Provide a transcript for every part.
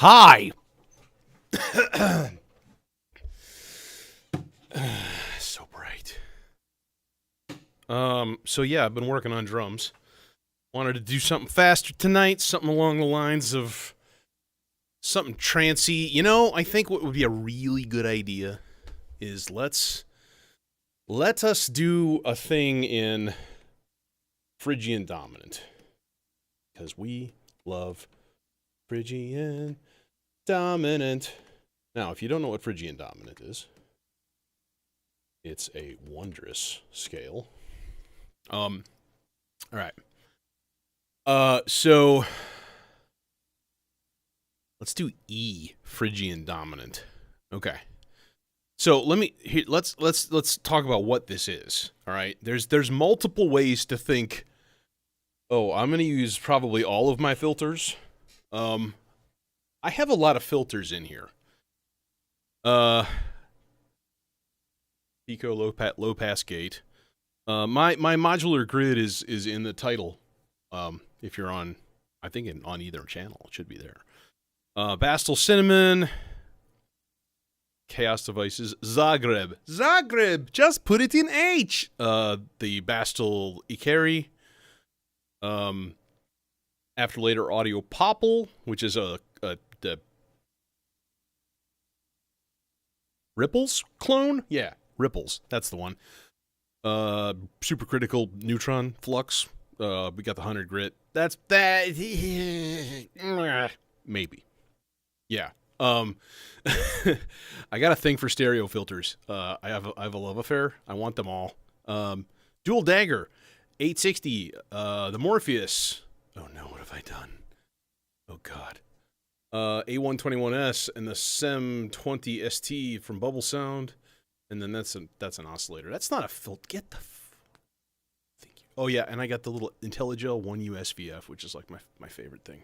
Hi. So bright. So yeah, I've been working on drums. Wanted to do something faster tonight, something along the lines of something trancy. You know, I think what would be a really good idea is let us do a thing in Phrygian dominant. Because we love Phrygian dominant. Now, if you don't know what Phrygian dominant is, it's a wondrous scale. All right. So let's do E Phrygian dominant. Okay. So let's talk about what this is. All right. There's multiple ways to think. Oh, I'm going to use probably all of my filters. I have a lot of filters in here. Pico low pass gate. My modular grid is in the title. If you're on, I think on either channel, it should be there. Bastel Cinnamon, Chaos Devices, Zagreb, just put it in H. The Bastel Ikari, After Later Audio Popple, which is the Ripples clone, yeah, Ripples, that's the one. Supercritical Neutron Flux. We got the 100 grit. That's that. Maybe. Yeah. I got a thing for stereo filters. I have a love affair. I want them all. Dual Dagger, 860. The Morpheus. Oh no, what have I done? Oh god. A121S and the SEM20 ST from Bubble Sound. And then that's an oscillator. That's not a filter. Get the. Thank you. Oh yeah, and I got the little IntelliGel 1U SVF, which is like my favorite thing.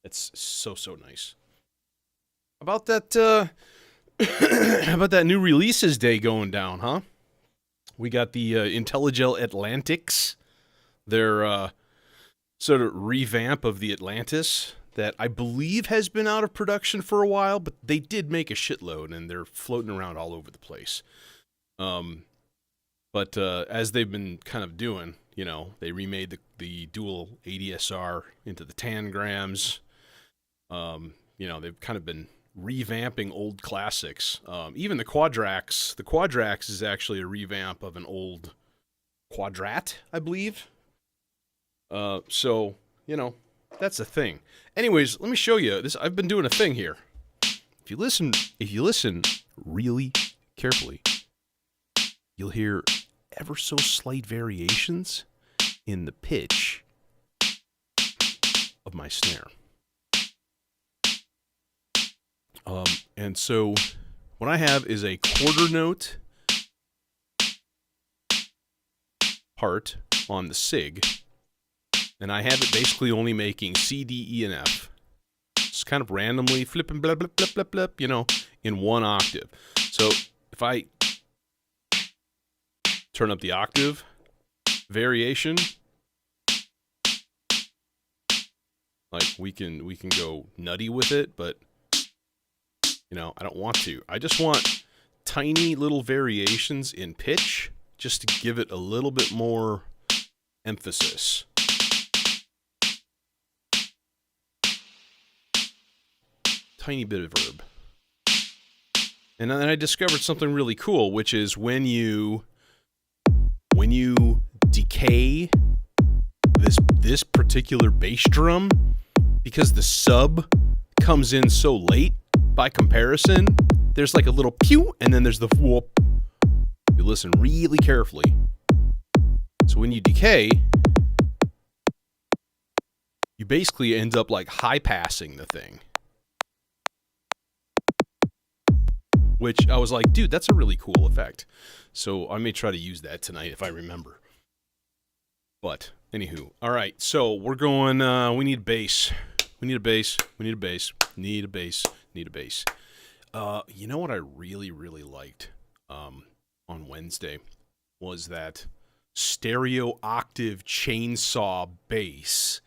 It's so nice. About that. About that new releases day going down, huh? We got the IntelliGel Atlantics. Their sort of revamp of the Atlantis that I believe has been out of production for a while, but they did make a shitload, and they're floating around all over the place. But as they've been kind of doing, you know, they remade the dual ADSR into the tangrams. You know, they've kind of been revamping old classics. Even the Quadrax. The Quadrax is actually a revamp of an old Quadrat, I believe. So, you know, that's a thing. Anyways, let me show you this. I've been doing a thing here. If you listen really carefully, you'll hear ever so slight variations in the pitch of my snare. And so what I have is a quarter note part on the SIG. And I have it basically only making C, D, E, and F. Just kind of randomly flipping, blah, blah, blah, blah, blah, you know, in one octave. So if I turn up the octave variation, like we can go nutty with it, but you know, I don't want to. I just want tiny little variations in pitch just to give it a little bit more emphasis. Tiny bit of verb. And then I discovered something really cool, which is when you decay this particular bass drum, because the sub comes in so late by comparison, there's like a little pew, and then there's the whoop. You listen really carefully. So when you decay, you basically end up like high passing the thing. Which I was like, dude, that's a really cool effect. So I may try to use that tonight if I remember. But, anywho. All right, so we're going, we need bass. We need a bass. We need a bass. Need a bass. Need a bass. You know what I really, really liked on Wednesday was that stereo octave chainsaw bass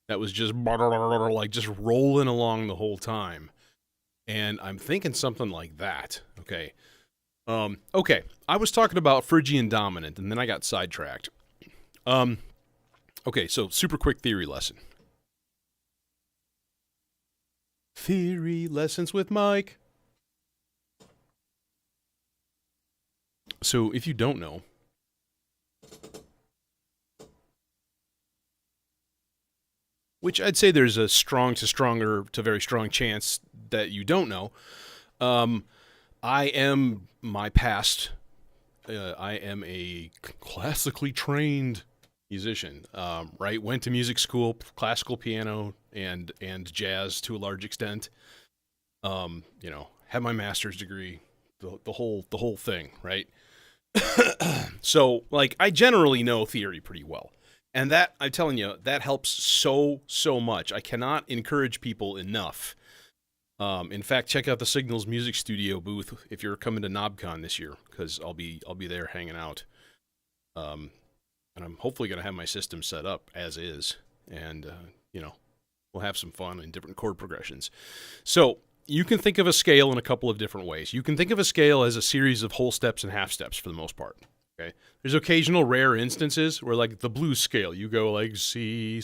that was just like just rolling along the whole time. And I'm thinking something like that. Okay. Okay. I was talking about Phrygian dominant, and then I got sidetracked. Okay, so super quick theory lesson. Theory lessons with Mike. So if you don't know, which I'd say there's a strong to stronger to very strong chance that you don't know, I am my past. I am a classically trained musician, right? Went to music school, classical piano and jazz to a large extent. You know, had my master's degree, the whole thing, right? So, like, I generally know theory pretty well. And that, I'm telling you, that helps so much. I cannot encourage people enough. In fact, check out the Signals Music Studio booth if you're coming to KnobCon this year, because I'll be there hanging out. And I'm hopefully going to have my system set up as is, and you know, we'll have some fun in different chord progressions. So you can think of a scale in a couple of different ways. You can think of a scale as a series of whole steps and half steps for the most part. Okay, there's occasional rare instances where, like the blues scale, you go like C,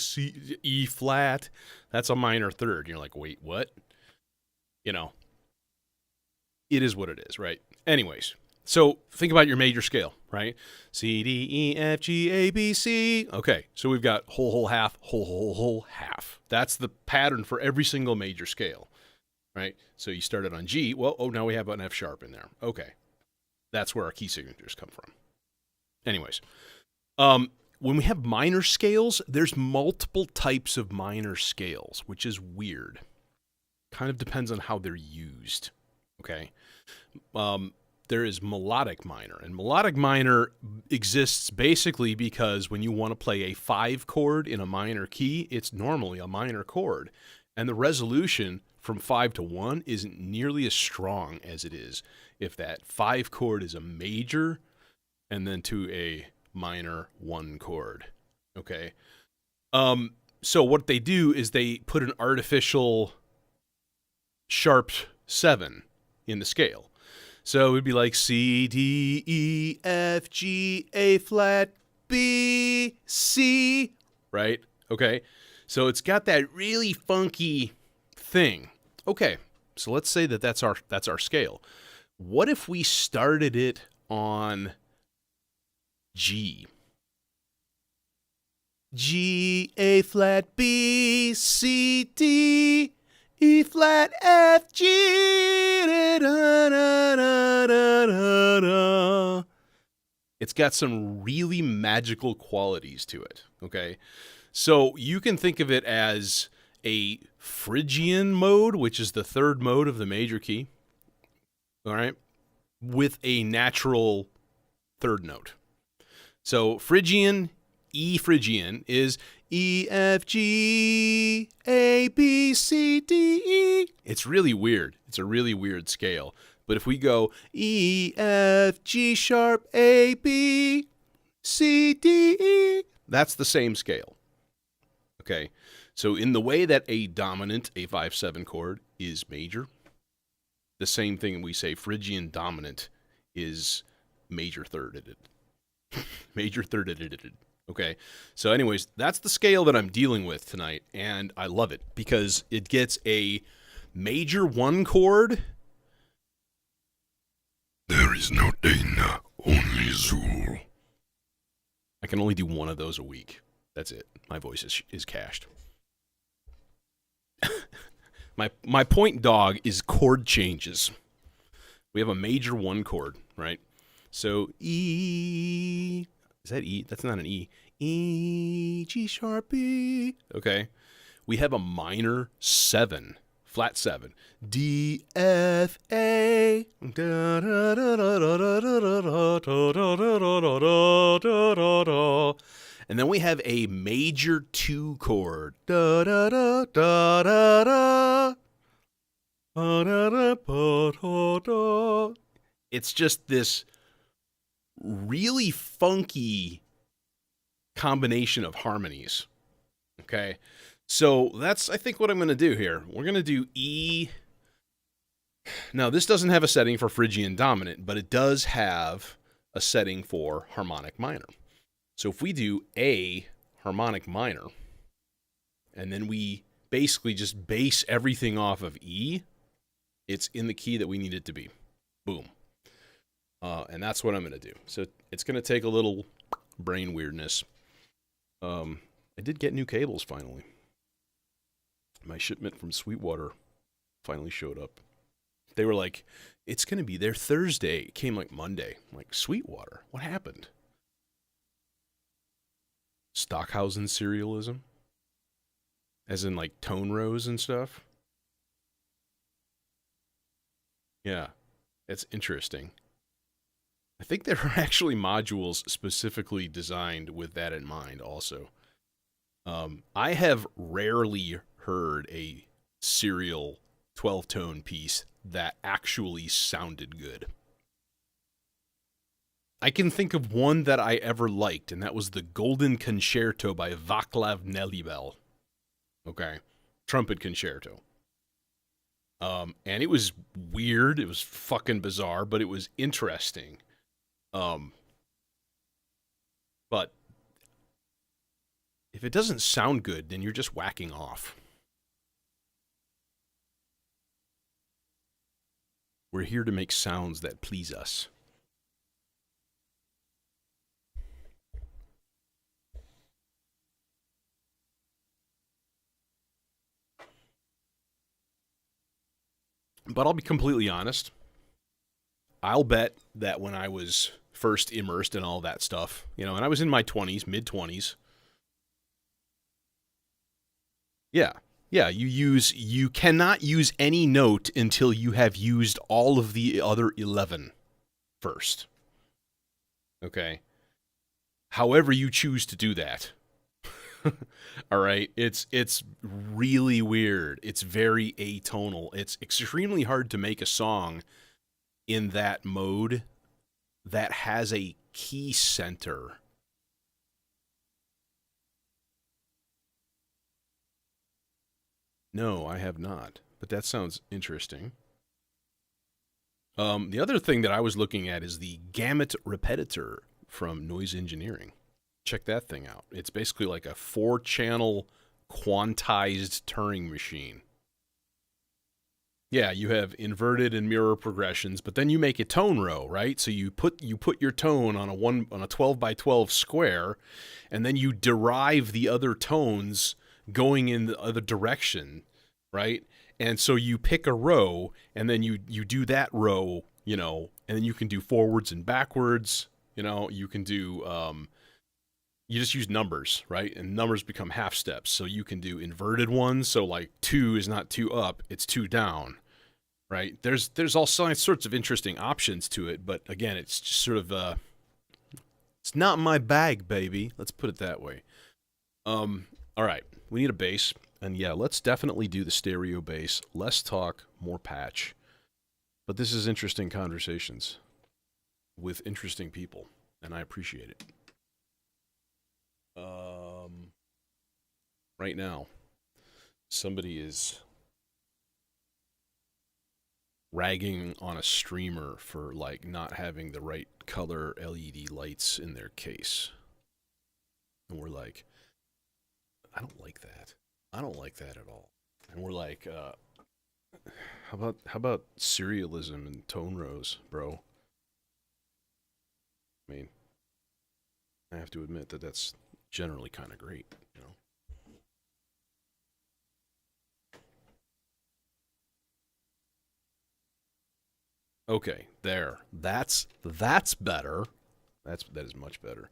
E flat. That's a minor third. You're like, wait, what? You know, it is what it is, right? Anyways, so think about your major scale, right? C, D, E, F, G, A, B, C. Okay, so we've got whole, half, whole, half. That's the pattern for every single major scale, right? So you started on G. Well, now we have an F sharp in there. Okay, that's where our key signatures come from. Anyways, when we have minor scales, there's multiple types of minor scales, which is weird. Kind of depends on how they're used, okay? There is melodic minor, and melodic minor exists basically because when you want to play a 5 chord in a minor key, it's normally a minor chord, and the resolution from 5 to 1 isn't nearly as strong as it is if that 5 chord is a major and then to a minor 1 chord, okay? So what they do is they put an artificial sharp 7 in the scale. So it would be like C, D, E, F, G, A flat, B, C, right? Okay. So it's got that really funky thing. Okay. So let's say that that's our scale. What if we started it on G? G, A flat, B, C, D, E flat, F, G, da, da, da, da, da, da. It's got some really magical qualities to it, okay? So you can think of it as a Phrygian mode, which is the third mode of the major key, all right, with a natural third note. So Phrygian, E Phrygian is E, F, G, A, B, C, D, E. It's really weird. It's a really weird scale. But if we go E, F, G sharp, A, B, C, D, E, that's the same scale. Okay? So in the way that a dominant, a 5-7 chord, is major, the same thing we say Phrygian dominant is major thirded. Major thirded. Okay, so anyways, that's the scale that I'm dealing with tonight, and I love it because it gets a major 1 chord. There is no Dana, only Zool. I can only do one of those a week. That's it. My voice is cached. my point dog is chord changes. We have a major 1 chord, right? So E... Is that E? That's not an E. E, G sharp, E. Okay. We have a minor 7, flat 7. D, F, A. And then we have a major 2 chord. It's just this really funky combination of harmonies. Okay, So that's, I think, what I'm going to do here. We're going to do E. Now, this doesn't have a setting for Phrygian dominant, but it does have a setting for harmonic minor. So if we do A harmonic minor, and then we basically just base everything off of E, it's in the key that we need it to be. Boom. And that's what I'm going to do. So it's going to take a little brain weirdness. I did get new cables finally. My shipment from Sweetwater finally showed up. They were like, it's going to be there Thursday. It came like Monday. I'm like, Sweetwater? What happened? Stockhausen serialism? As in like tone rows and stuff? Yeah, it's interesting. I think there are actually modules specifically designed with that in mind also. I have rarely heard a serial 12-tone piece that actually sounded good. I can think of one that I ever liked, and that was the Golden Concerto by Vaclav Nelibel. Okay, trumpet concerto. And it was weird, it was fucking bizarre, but it was interesting. But if it doesn't sound good, then you're just whacking off. We're here to make sounds that please us. But I'll be completely honest. I'll bet that when I was first immersed in all that stuff, and I was in my 20s, mid-20s. Yeah. Yeah, you cannot use any note until you have used all of the other 11 first. Okay? However you choose to do that. All right? It's really weird. It's very atonal. It's extremely hard to make a song in that mode that has a key center. No, I have not, but that sounds interesting. The other thing that I was looking at is the gamut repetitor from Noise Engineering. Check that thing out. It's basically like a 4-channel quantized Turing machine. Yeah, you have inverted and mirror progressions, but then you make a tone row, right? So you put your tone on a 12 by 12 square, and then you derive the other tones going in the other direction, right? And so you pick a row, and then you do that row, and then you can do forwards and backwards, you can do, you just use numbers, right? And numbers become half steps. So you can do inverted ones. So like 2 is not 2 up, it's 2 down, right? There's all sorts of interesting options to it. But again, it's just sort of, it's not my bag, baby. Let's put it that way. All right, we need a bass. And yeah, let's definitely do the stereo bass. Less talk, more patch. But this is interesting conversations with interesting people, and I appreciate it. Right now, somebody is ragging on a streamer for like not having the right color LED lights in their case. And we're like, I don't like that. I don't like that at all. And we're like, how about serialism and tone rows, bro? I mean, I have to admit that that's generally kind of great, Okay, there. That's better. That is much better.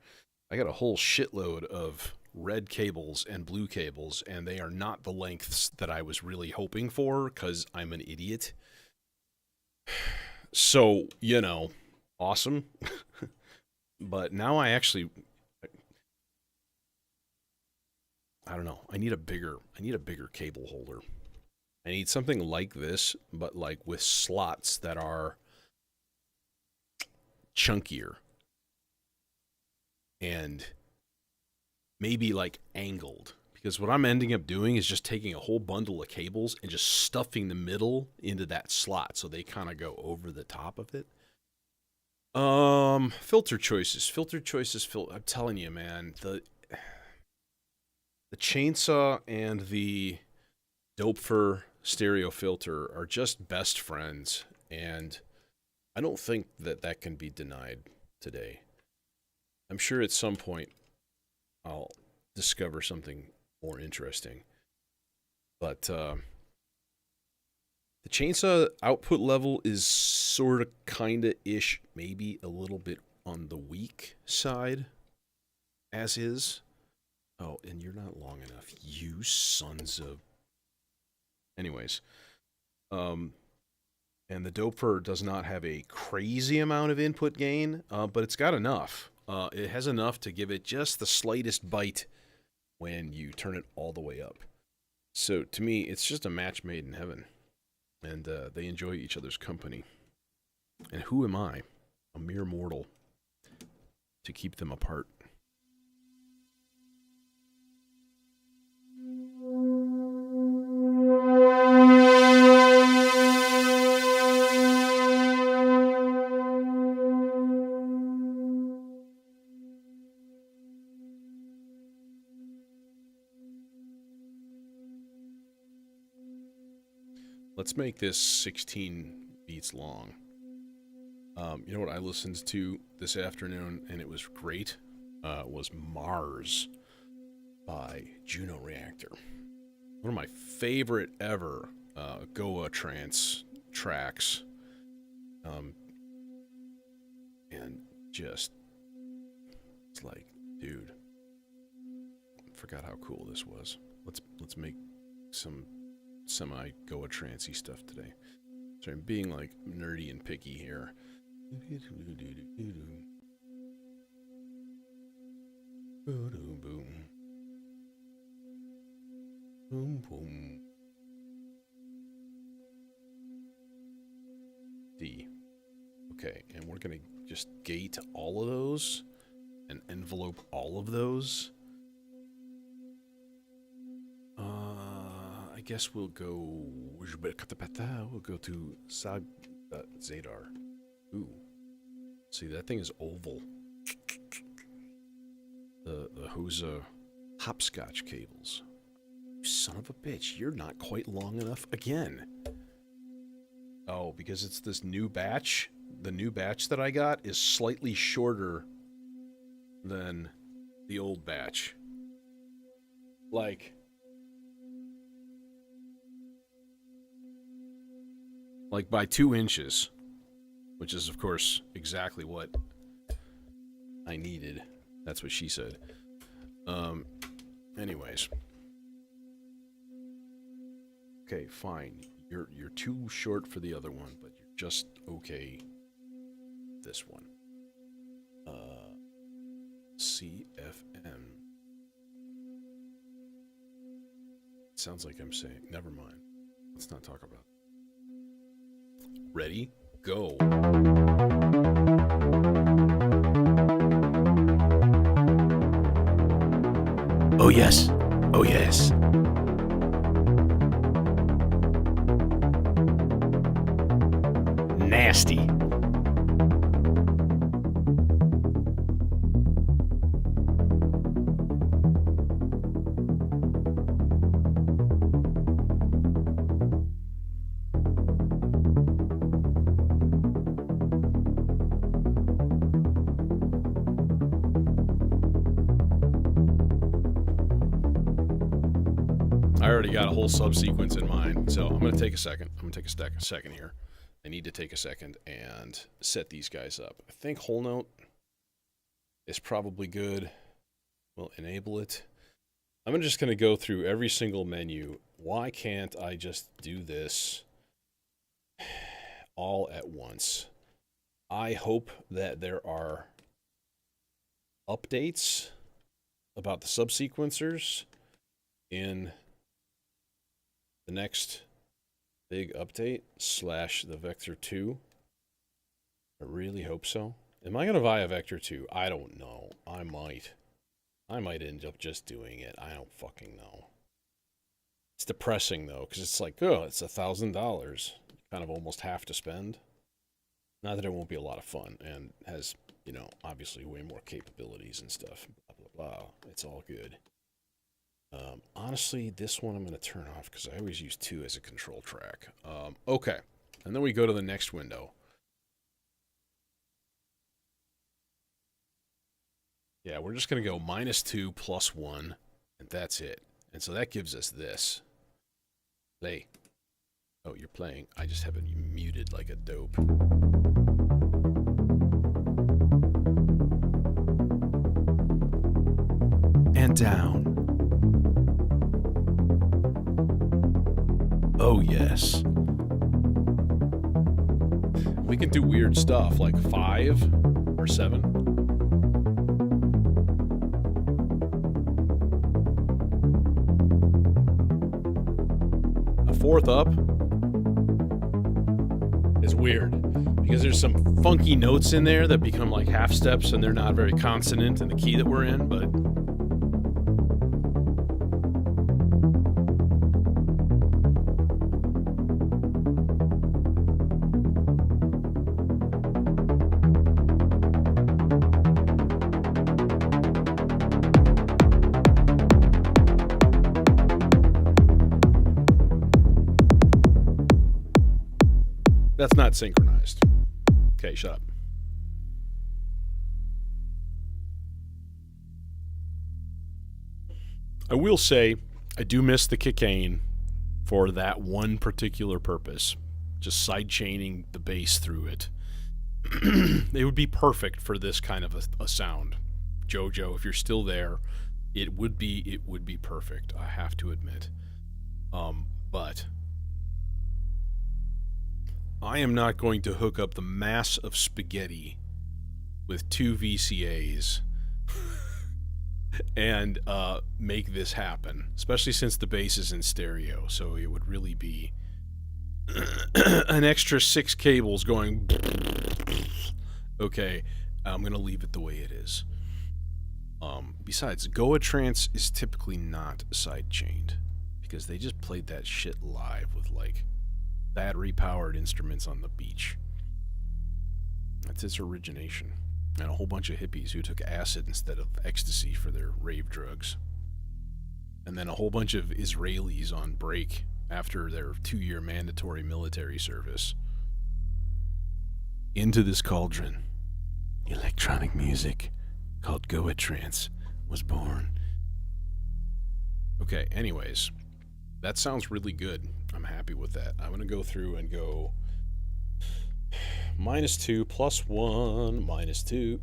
I got a whole shitload of red cables and blue cables, and they are not the lengths that I was really hoping for because I'm an idiot. So, awesome. But now I don't know. I need a bigger cable holder. I need something like this, but like with slots that are chunkier and maybe like angled, Because what I'm ending up doing is just taking a whole bundle of cables and just stuffing the middle into that slot so they kind of go over the top of it. Filter choices. I'm telling you, man, the chainsaw and the Doepfer stereo filter are just best friends, and I don't think that can be denied today. I'm sure at some point I'll discover something more interesting. But the chainsaw output level is sort of kind of ish, maybe a little bit on the weak side, as is. Oh, and you're not long enough, you sons of... Anyways, and the Doepfer does not have a crazy amount of input gain, but it's got enough. It has enough to give it just the slightest bite when you turn it all the way up. So to me, it's just a match made in heaven, and they enjoy each other's company. And who am I, a mere mortal, to keep them apart? Let's make this 16 beats long. You know what I listened to this afternoon, and it was great? Was Mars by Juno Reactor. One of my favorite ever Goa trance tracks. And just, it's like, dude, I forgot how cool this was. Let's make some semi-Goa trancey stuff today. So I'm being like nerdy and picky here. Boom, boom. D. Okay, and we're gonna just gate all of those and envelope all of those. I guess we'll go to Zadar. Ooh. See, that thing is oval. The Hosa hopscotch cables. You son of a bitch, you're not quite long enough again. Oh, because it's this new batch. The new batch that I got is slightly shorter than the old batch. Like by 2 inches, which is, of course, exactly what I needed. That's what she said. Anyways. Okay, fine. You're too short for the other one, but you're just okay this one. CFM. It sounds like I'm saying, never mind. Let's not talk about it. Ready? Go. Oh yes. Oh yes. Nasty. I already got a whole subsequence in mind, so I'm going to take a second. I'm going to take a second here. I need to take a second and set these guys up. I think whole note is probably good. We'll enable it. I'm just going to go through every single menu. Why can't I just do this all at once? I hope that there are updates about the subsequencers in the next big update / the Vector 2. I really hope so. Am I going to buy a Vector 2? I don't know. I might. I might end up just doing it. I don't fucking know. It's depressing though, because it's like, oh, it's $1,000. Kind of almost have to spend. Not that it won't be a lot of fun and has, you know, obviously way more capabilities and stuff. Blah, blah, blah. It's all good. Honestly, this one I'm going to turn off because I always use 2 as a control track. Okay. And then we go to the next window. Yeah, we're just going to go -2 + 1, and that's it. And so that gives us this. Play. Oh, you're playing. I just have it muted like a dope. And down. Oh, yes. We can do weird stuff like 5 or 7. A 4th up is weird because there's some funky notes in there that become like half steps and they're not very consonant in the key that we're in, but that's not synchronized. Okay, shut up. I will say, I do miss the Kicane for that one particular purpose. Just sidechaining the bass through it. It would be perfect for this kind of a sound. Jojo, if you're still there, it would be perfect, I have to admit. But I am not going to hook up the mass of spaghetti with 2 VCAs and make this happen, especially since the bass is in stereo, so it would really be an extra 6 cables going. Okay, I'm going to leave it the way it is. Besides, Goa Trance is typically not sidechained because they just played that shit live with like battery-powered instruments on the beach. That's its origination. And a whole bunch of hippies who took acid instead of ecstasy for their rave drugs. And then a whole bunch of Israelis on break after their 2-year mandatory military service. Into this cauldron, electronic music called Goa Trance was born. Okay, anyways, that sounds really good. I'm happy with that. I'm going to go through and go -2 + 1, -2,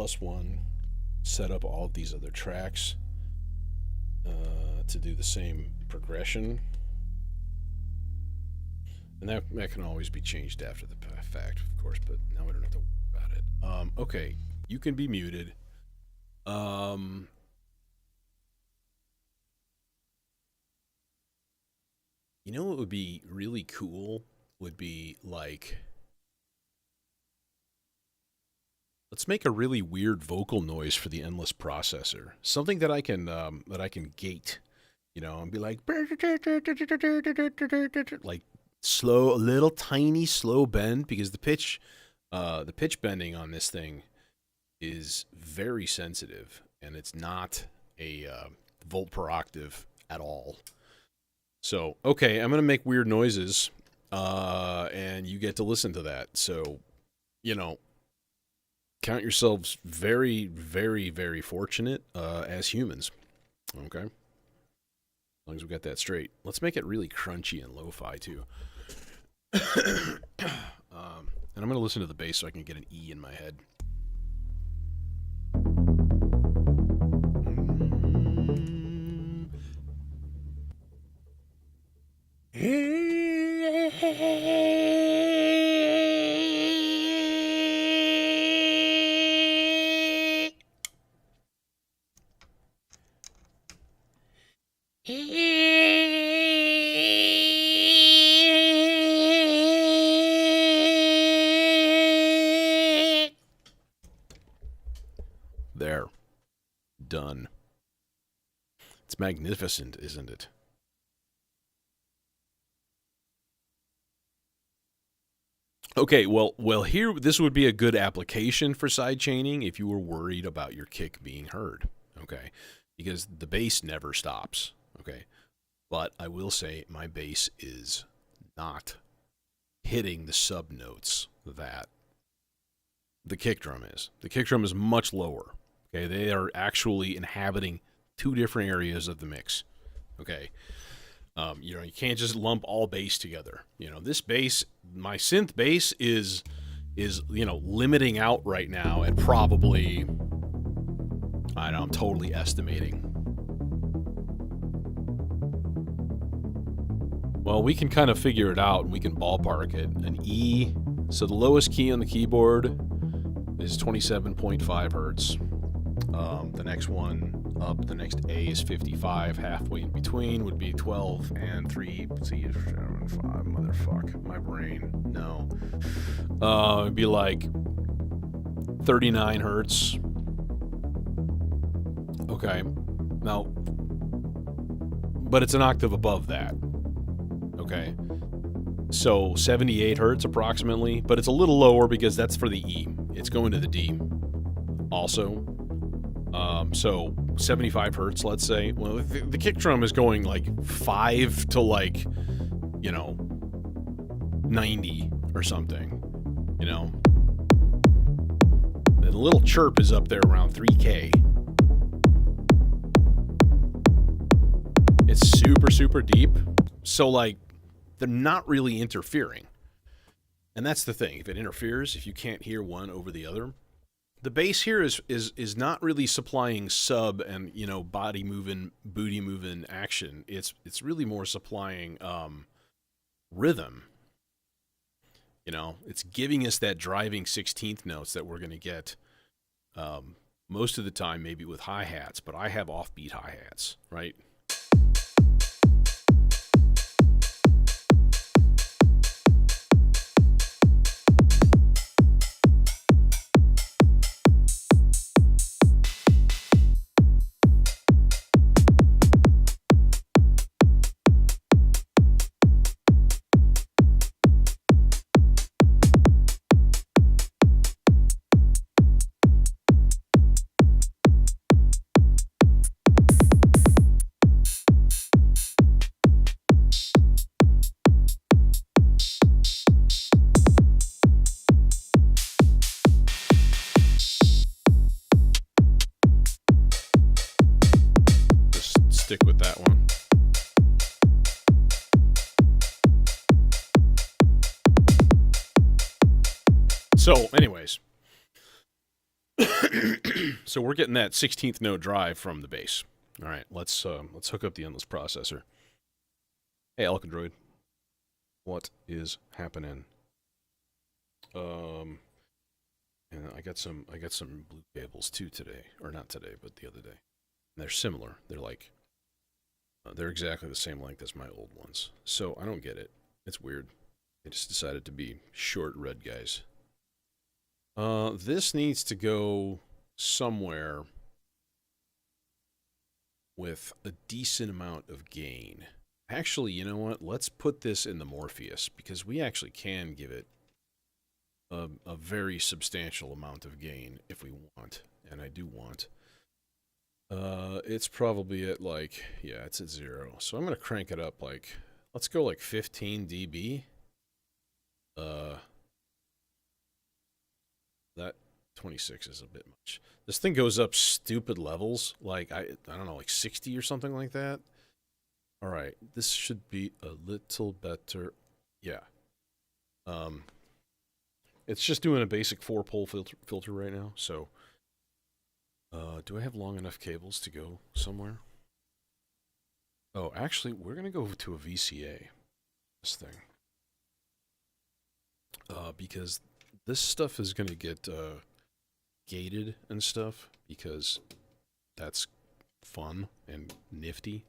+ 1. Set up all of these other tracks to do the same progression. And that can always be changed after the fact, of course, but now we don't have to worry about it. Okay, you can be muted. You know what would be really cool? Would be like, let's make a really weird vocal noise for the endless processor. Something that I can gate, you know, and be like slow, a little tiny slow bend, because the pitch bending on this thing is very sensitive, and it's not a volt per octave at all. So, okay, I'm going to make weird noises, and you get to listen to that. So, you know, count yourselves very, very, very fortunate as humans. Okay? As long as we got that straight. Let's make it really crunchy and lo-fi, too. And I'm going to listen to the bass so I can get an E in my head. There. Done. It's magnificent, isn't it? Okay, well, here, this would be a good application for sidechaining if you were worried about your kick being heard, okay? Because the bass never stops, okay? But I will say my bass is not hitting the sub notes that the kick drum is. The kick drum is much lower, okay? They are actually inhabiting two different areas of the mix, okay? You know, you can't just lump all bass together. You know, this bass, my synth bass is you know, limiting out right now at probably, I don't know, I'm totally estimating. Well, we can kind of figure it out and we can ballpark it. An E, so the lowest key on the keyboard is 27.5 hertz. The next one up, the next A is 55. Halfway in between would be 12 and 3. See, 7, 5. Motherfuck. My brain. No. It'd be like 39 hertz. Okay. Now, but it's an octave above that. Okay. So 78 hertz approximately, but it's a little lower because that's for the E. It's going to the D. Also. So 75 hertz, let's say. Well, the kick drum is going like 5 to like, you know, 90 or something, you know. And the little chirp is up there around 3K. It's super, super deep. So like, they're not really interfering. And that's the thing. If it interferes, if you can't hear one over the other, the bass here is not really supplying sub and, you know, body moving, booty moving action. It's really more supplying rhythm. You know, it's giving us that driving 16th notes that we're going to get most of the time, maybe with hi-hats, but I have offbeat hi-hats, right? Stick with that one. So, anyways. So we're getting that 16th note drive from the bass. All right, let's hook up the endless processor. Hey, Alcandroid. What is happening? And I got some blue cables too today, or not today, but the other day. And they're similar. They're like they're exactly the same length as my old ones. So I don't get it. It's weird. They just decided to be short red guys. This needs to go somewhere with a decent amount of gain. Actually, you know what? Let's put this in the Morpheus because we actually can give it a very substantial amount of gain if we want, and I do want. It's probably at like, yeah, it's at 0. So I'm going to crank it up like, let's go like 15 dB. That 26 is a bit much. This thing goes up stupid levels, like, I don't know, like 60 or something like that. All right, this should be a little better. Yeah. It's just doing a basic 4-pole filter right now, so... do I have long enough cables to go somewhere? Oh, actually, we're going to go to a VCA, this thing. Because this stuff is going to get gated and stuff, because that's fun and nifty.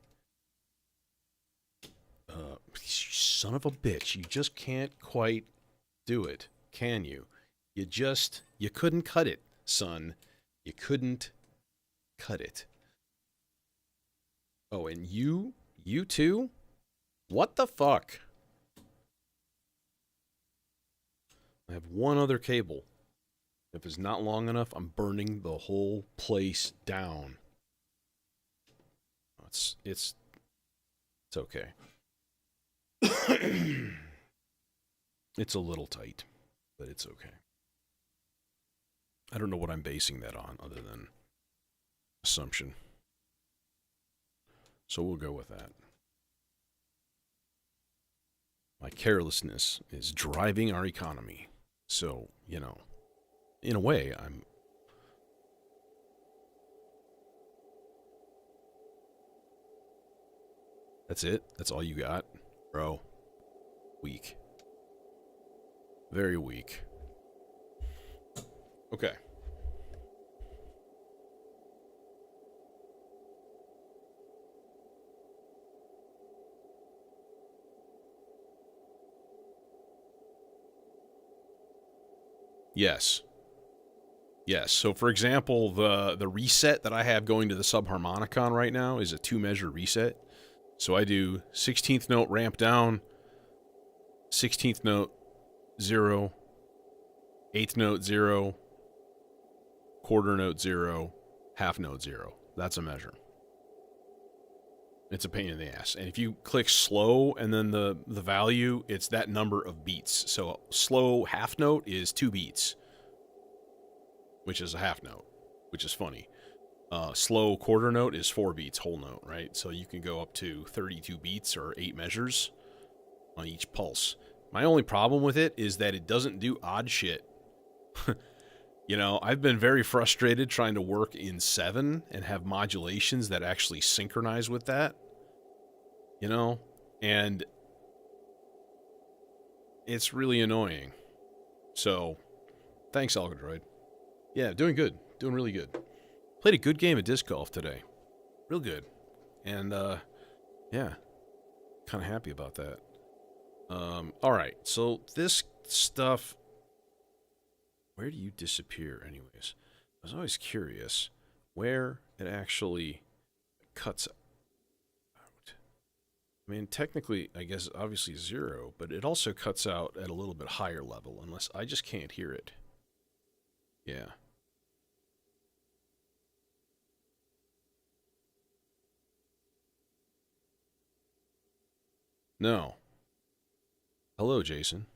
Son of a bitch, you just can't quite do it, can you? You couldn't cut it, son. You couldn't Cut it. Oh, and you too? What the fuck? I have one other cable. If it's not long enough, I'm burning the whole place down. It's okay. It's a little tight, but it's okay. I don't know what I'm basing that on other than assumption. So we'll go with that. My carelessness is driving our economy. So, you know, in a way, I'm... That's it? That's all you got? Bro. Weak. Very weak. Okay. Yes. Yes. So, for example, the reset that I have going to the subharmonicon right now is a 2-measure reset. So I do 16th note ramp down, 16th note 0, 8th note 0, quarter note 0, half note 0. That's a measure. It's a pain in the ass. And if you click slow and then the value, it's that number of beats. So slow half note is 2 beats, which is a half note, which is funny. Slow quarter note is 4 beats whole note, right? So you can go up to 32 beats or 8 measures on each pulse. My only problem with it is that it doesn't do odd shit. You know, I've been very frustrated trying to work in 7 and have modulations that actually synchronize with that. You know? And it's really annoying. So, thanks, Algadroid. Yeah, doing good. Doing really good. Played a good game of disc golf today. Real good. And, yeah. Kind of happy about that. Alright, so this stuff... Where do you disappear, anyways? I was always curious where it actually cuts out. I mean, technically, I guess, obviously 0, but it also cuts out at a little bit higher level, unless I just can't hear it. Yeah. No. Hello, Jason.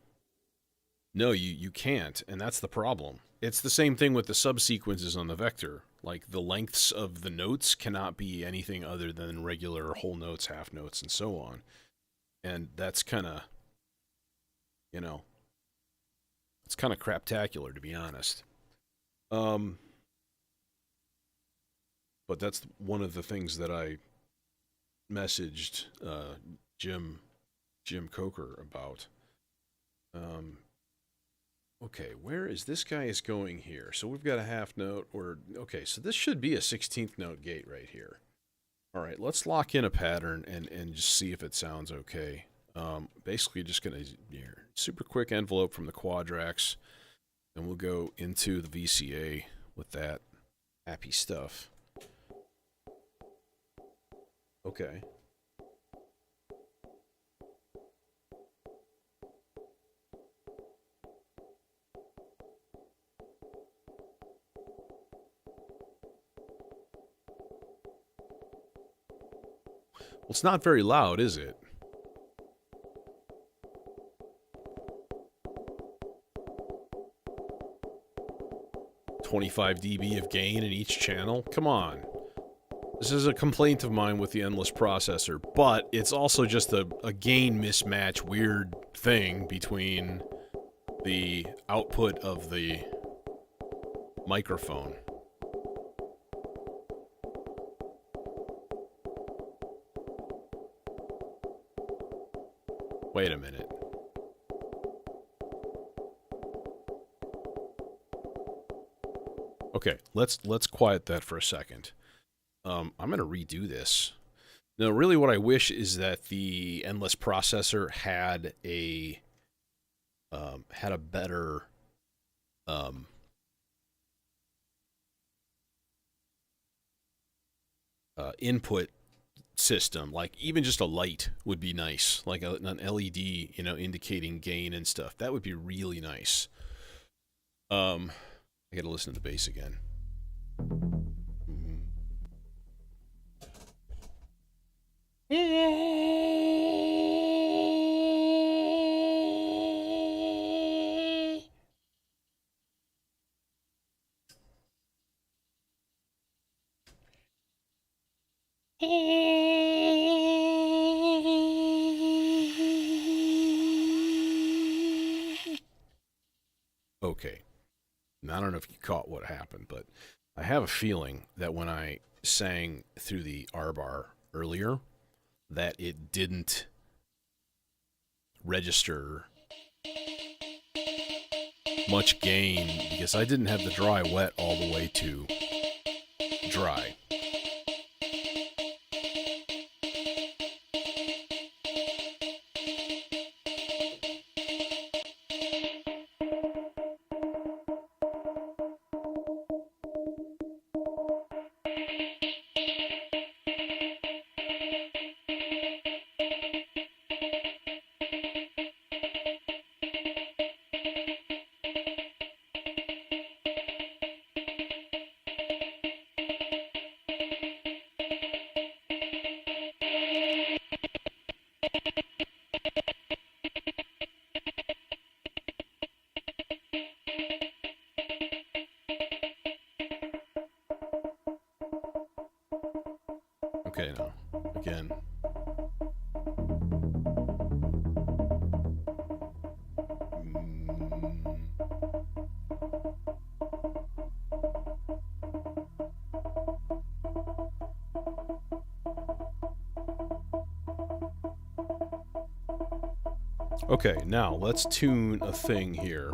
No, you can't, and that's the problem. It's the same thing with the subsequences on the vector. Like, the lengths of the notes cannot be anything other than regular whole notes, half notes, and so on. And that's kind of, you know, it's kind of craptacular, to be honest. But that's one of the things that I messaged Jim Coker about. Okay, where is this guy is going here? So we've got a half note, or okay, so this should be a 16th note gate right here. All right, let's lock in a pattern and just see if it sounds okay. Basically, just gonna here, super quick envelope from the Quadrax, and we'll go into the VCA with that happy stuff. Okay. Well, it's not very loud, is it? $25 dB of gain in each channel? Come on. This is a complaint of mine with the endless processor, but it's also just a gain mismatch weird thing between the output of the microphone. Wait a minute. Okay, let's quiet that for a second. I'm going to redo this. No, really what I wish is that the endless processor had a better input system. Like even just a light would be nice, like an LED, you know, indicating gain and stuff. That would be really nice. I gotta listen to the bass again. Okay. Now, I don't know if you caught what happened, but I have a feeling that when I sang through the R bar earlier, that it didn't register much gain because I didn't have the dry wet all the way to dry. Okay, now, again. Okay, now let's tune a thing here.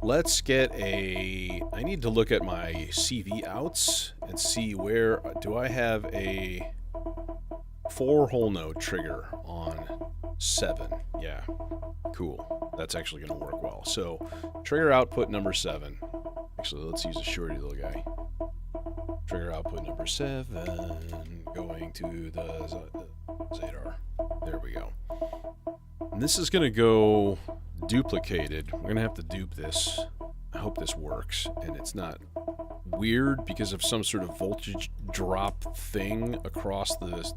Let's get a... I need to look at my CV outs and see where... Do I have a 4-hole note trigger on 7? Yeah, cool. That's actually going to work well. So, trigger output number 7. Actually, let's use a shorty little guy. Trigger output number 7, going to the Zadar. There we go. And this is going to go duplicated. We're going to have to dupe this. I hope this works and it's not weird because of some sort of voltage drop thing across this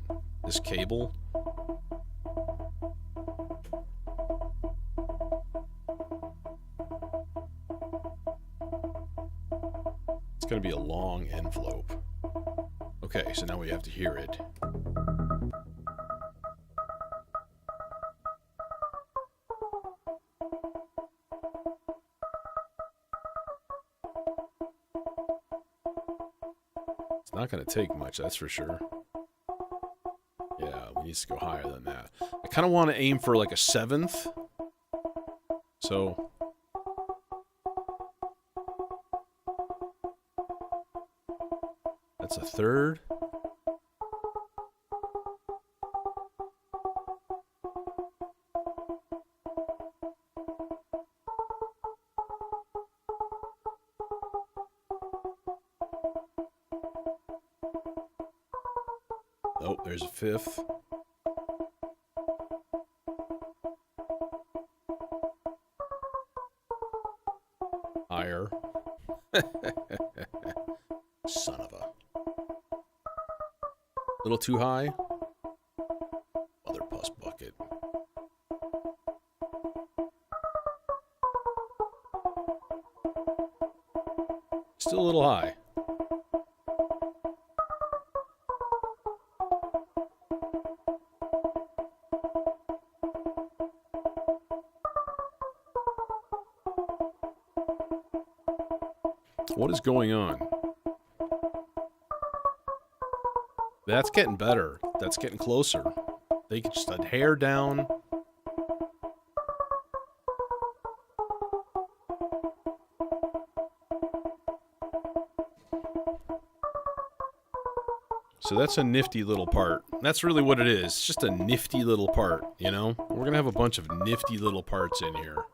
cable. It's going to be a long envelope. Okay, so now we have to hear it. It's not going to take much, that's for sure. Yeah, we need to go higher than that. I kind of want to aim for like a 7th. So... that's a 3rd. Oh, there's a 5th. Higher. Son of a... little too high. Mother puss bucket. Still a little high. What is going on? That's getting better. That's getting closer. They get just a hair down. So that's a nifty little part. That's really what it is. It's just a nifty little part, you know? We're going to have a bunch of nifty little parts in here.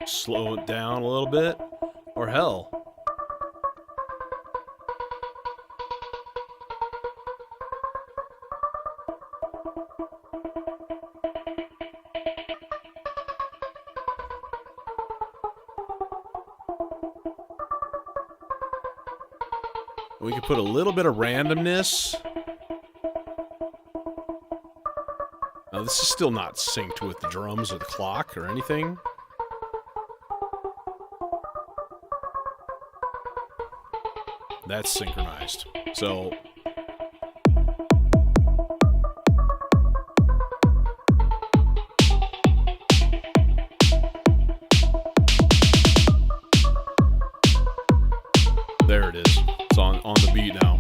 slow it down a little bit, or hell. We could put a little bit of randomness. Now, this is still not synced with the drums or the clock or anything. That's synchronized. So there it is. It's on the beat now.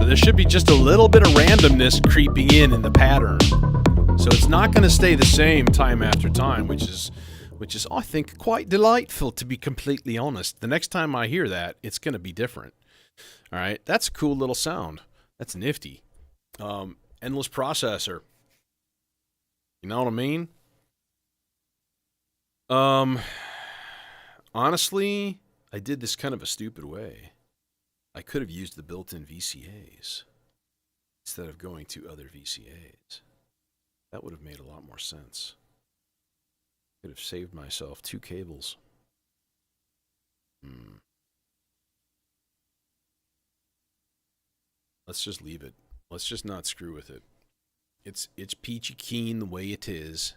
There should be just a little bit of randomness creeping in the pattern. So it's not going to stay the same time after time, which is, I think, quite delightful, to be completely honest. The next time I hear that, it's going to be different. All right, that's a cool little sound. That's nifty. Endless processor. You know what I mean? Honestly, I did this kind of a stupid way. I could have used the built-in VCAs instead of going to other VCAs. That would have made a lot more sense. Could have saved myself 2 cables. Let's just leave it. Let's just not screw with it. It's peachy keen the way it is.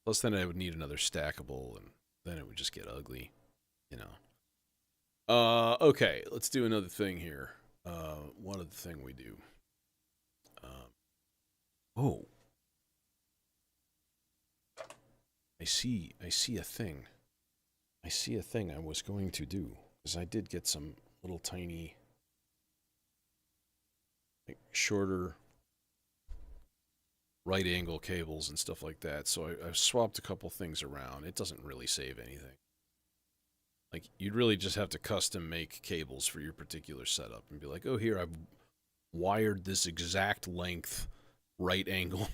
Plus, then I would need another stackable, and then it would just get ugly, you know. Okay, let's do another thing here. One other thing we do. Oh. I see a thing. I see a thing I was going to do. Because I did get some little tiny, like, shorter right angle cables and stuff like that. So I swapped a couple things around. It doesn't really save anything. Like, you'd really just have to custom make cables for your particular setup and be like, oh, here, I've wired this exact length right angle,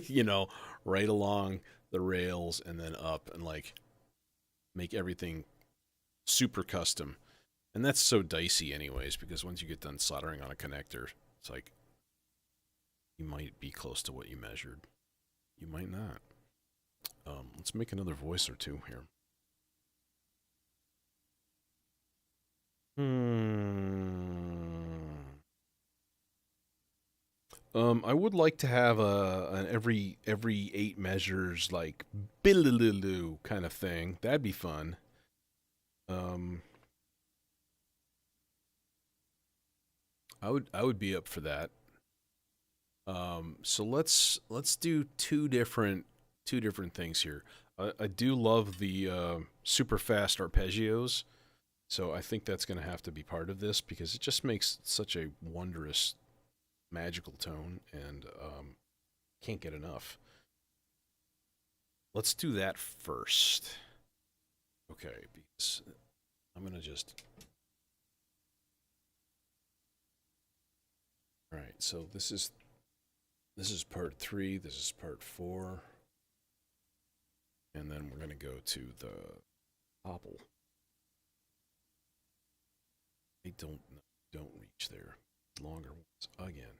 you know, right along the rails and then up, and, like, make everything super custom. And that's so dicey anyways, because once you get done soldering on a connector, it's like, you might be close to what you measured. You might not. Let's make another voice or two here. I would like to have an every 8 measures, like, billaloo kind of thing. That'd be fun. I would be up for that. So let's do two different things here. I do love the super fast arpeggios. So I think that's going to have to be part of this, because it just makes such a wondrous, magical tone, and can't get enough. Let's do that first. Okay, because I'm going to just... All right, so this is part 3, this is part 4, and then we're going to go to the hobble. I don't reach there. Longer ones again.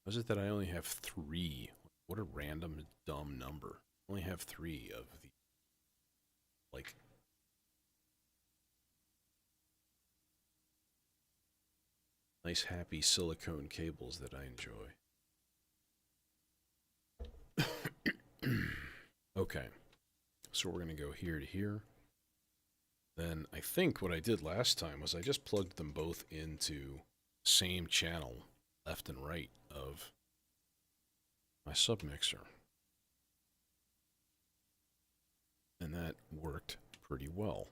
How is it that I only have 3? What a random, dumb number. I only have 3 of the, like, nice, happy silicone cables that I enjoy. Okay, so we're going to go here to here. Then I think what I did last time was I just plugged them both into the same channel, left and right, of my submixer. And that worked pretty well.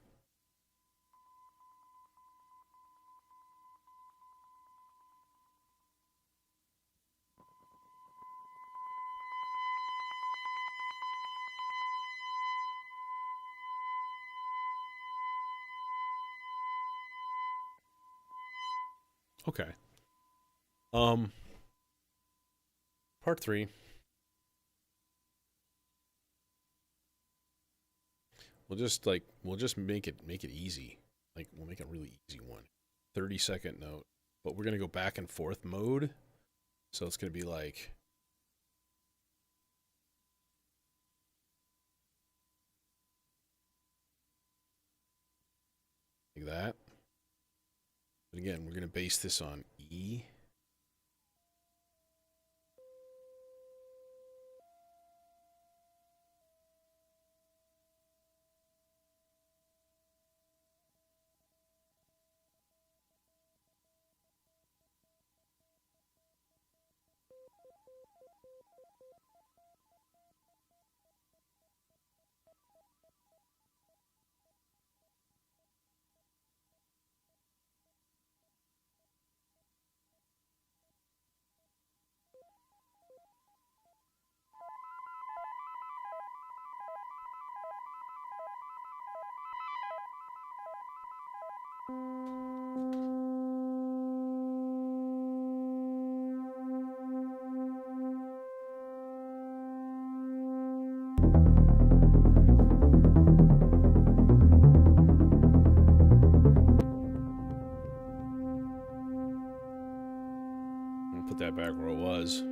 Okay. Part 3. We'll just make it easy. Like we'll make a really easy one. 30-second note. But we're gonna go back and forth mode. So it's gonna be like that. But again, we're gonna base this on E. Put that back where it was.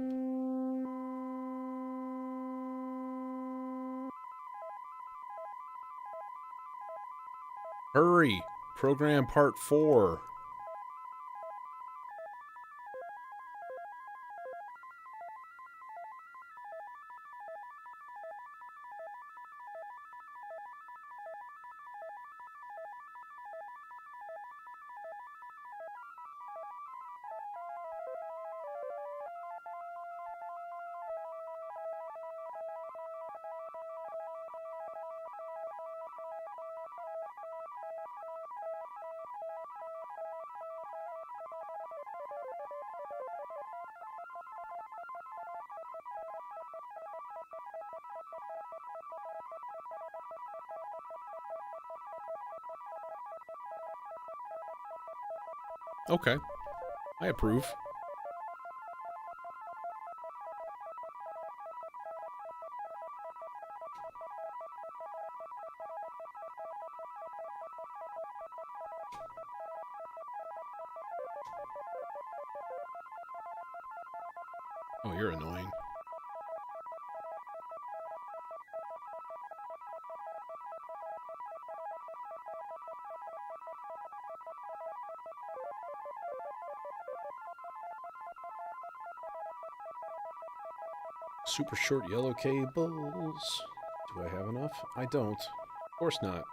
Hurry! Program part 4. Okay. I approve. Oh, you're annoying. Super short yellow cables. Do I have enough? I don't. Of course not.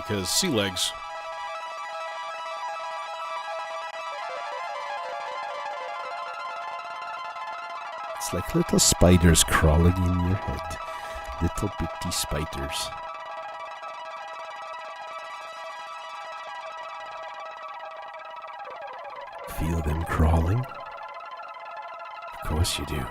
Because sea legs. It's like little spiders crawling in your head. Little bitty spiders. Feel them crawling? Of course you do.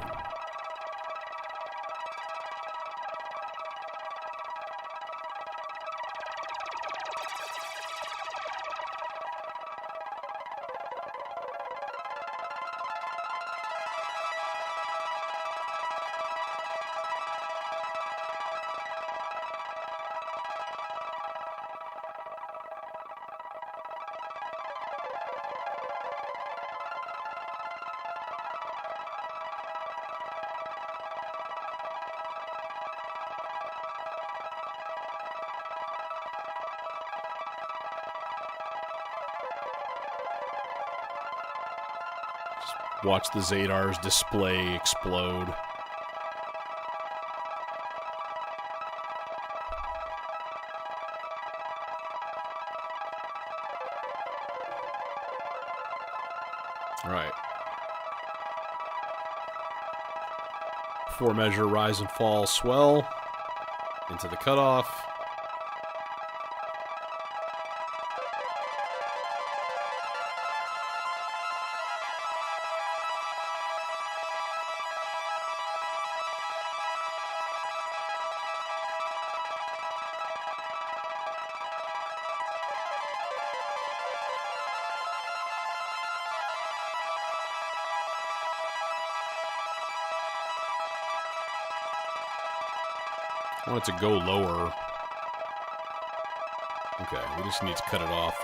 Just watch the Zadar's display explode. All right. 4 measure rise and fall swell into the cutoff. I want it to go lower. Okay, we just need to cut it off.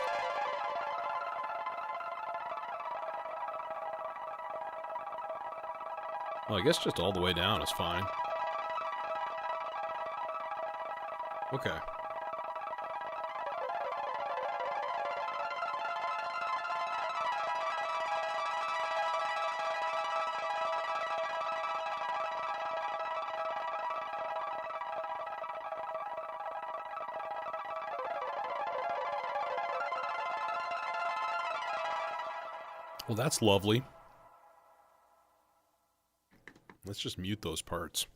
Well, I guess just all the way down is fine. Okay. Well, that's lovely. Let's just mute those parts.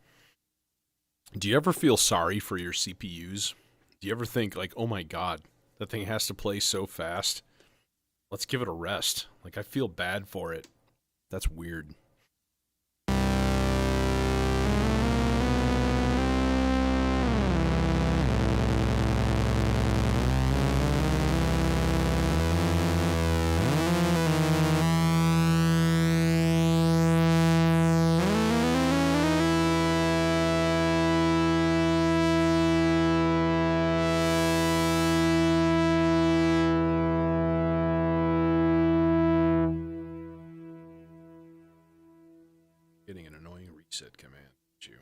Do you ever feel sorry for your CPUs? Do you ever think, like, oh my god, that thing has to play so fast? Let's give it a rest. Like, I feel bad for it. That's weird. Getting an annoying reset command. You.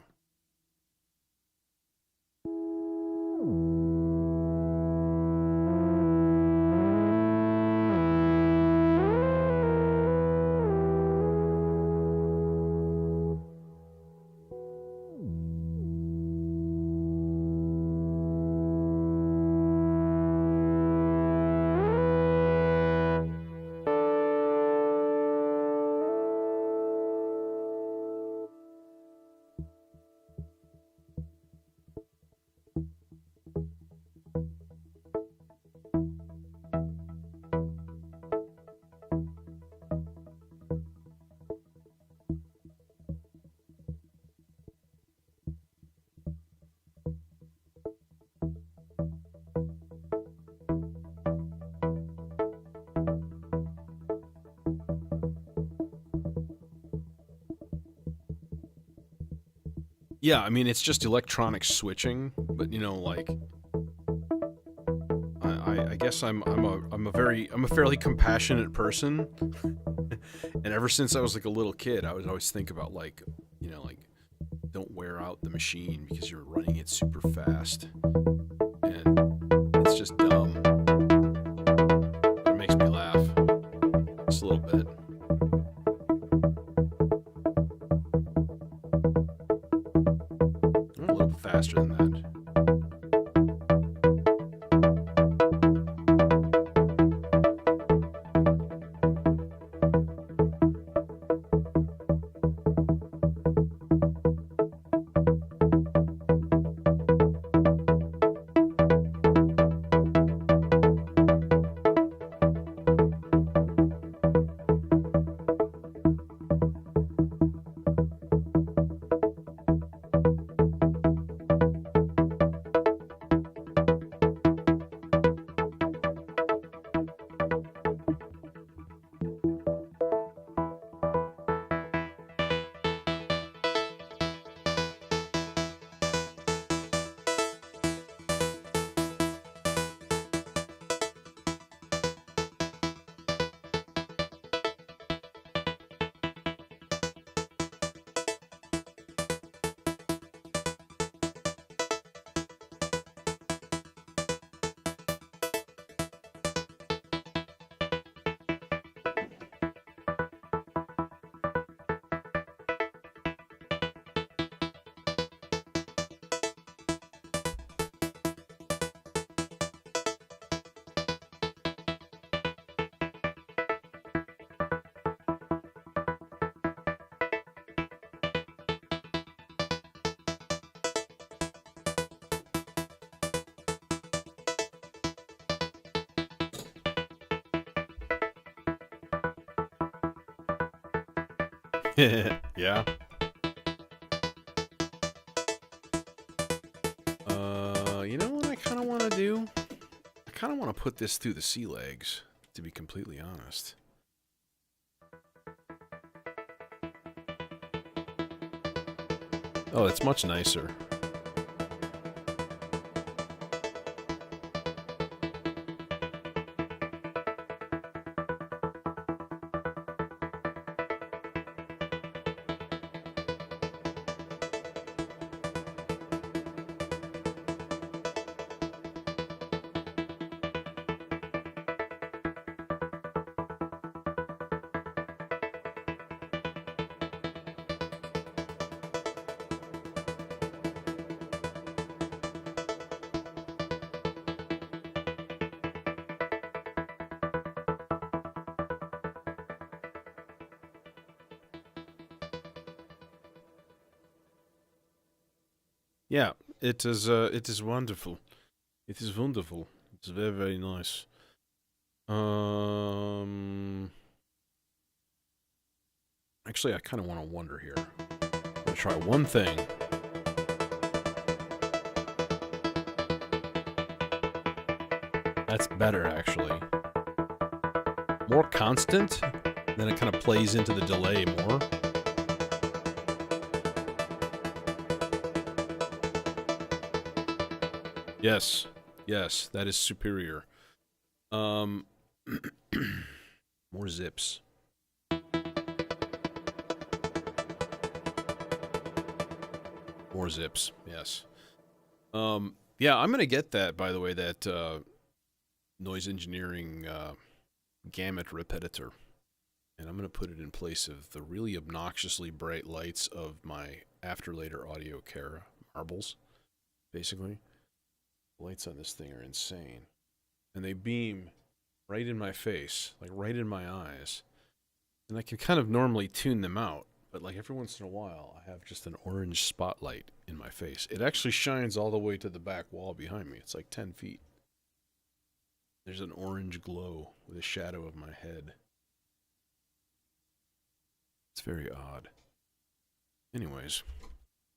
Yeah, I mean, it's just electronic switching, but you know, like, I guess I'm a fairly compassionate person, and ever since I was like a little kid, I would always think about, like, you know, like, don't wear out the machine because you're running it super fast, and it's just dumb. It makes me laugh just a little bit. A little bit faster than that. Yeah. You know what I kind of want to do? I kind of want to put this through the sea legs, to be completely honest. Oh, it's much nicer. Yeah, it is. It is wonderful. It is wonderful. It's very, very nice. Actually, I kind of want to wonder here. I'm gonna try one thing. That's better, actually. More constant. Then it kind of plays into the delay more. Yes, yes, that is superior. More zips. More zips. Yes. Yeah, I'm gonna get that. By the way, that noise engineering gamut repetitor, and I'm gonna put it in place of the really obnoxiously bright lights of my after later audio Cara marbles. Basically, the lights on this thing are insane, and they beam right in my face, like right in my eyes. And I can kind of normally tune them out, but like every once in a while, I have just an orange spotlight in my face. It actually shines all the way to the back wall behind me. It's like 10 feet. There's an orange glow with a shadow of my head. It's very odd. Anyways,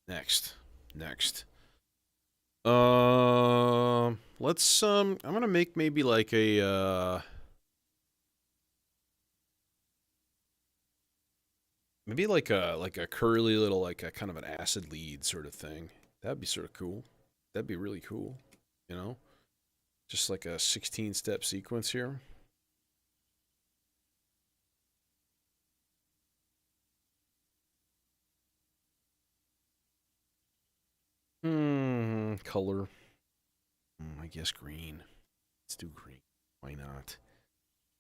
next. Let's I'm gonna make maybe like a maybe like a curly little like a kind of an acid lead sort of thing. That'd be sort of cool. That'd be really cool, you know? Just like a 16-step sequence here. Color. I guess green. Let's do green. Why not?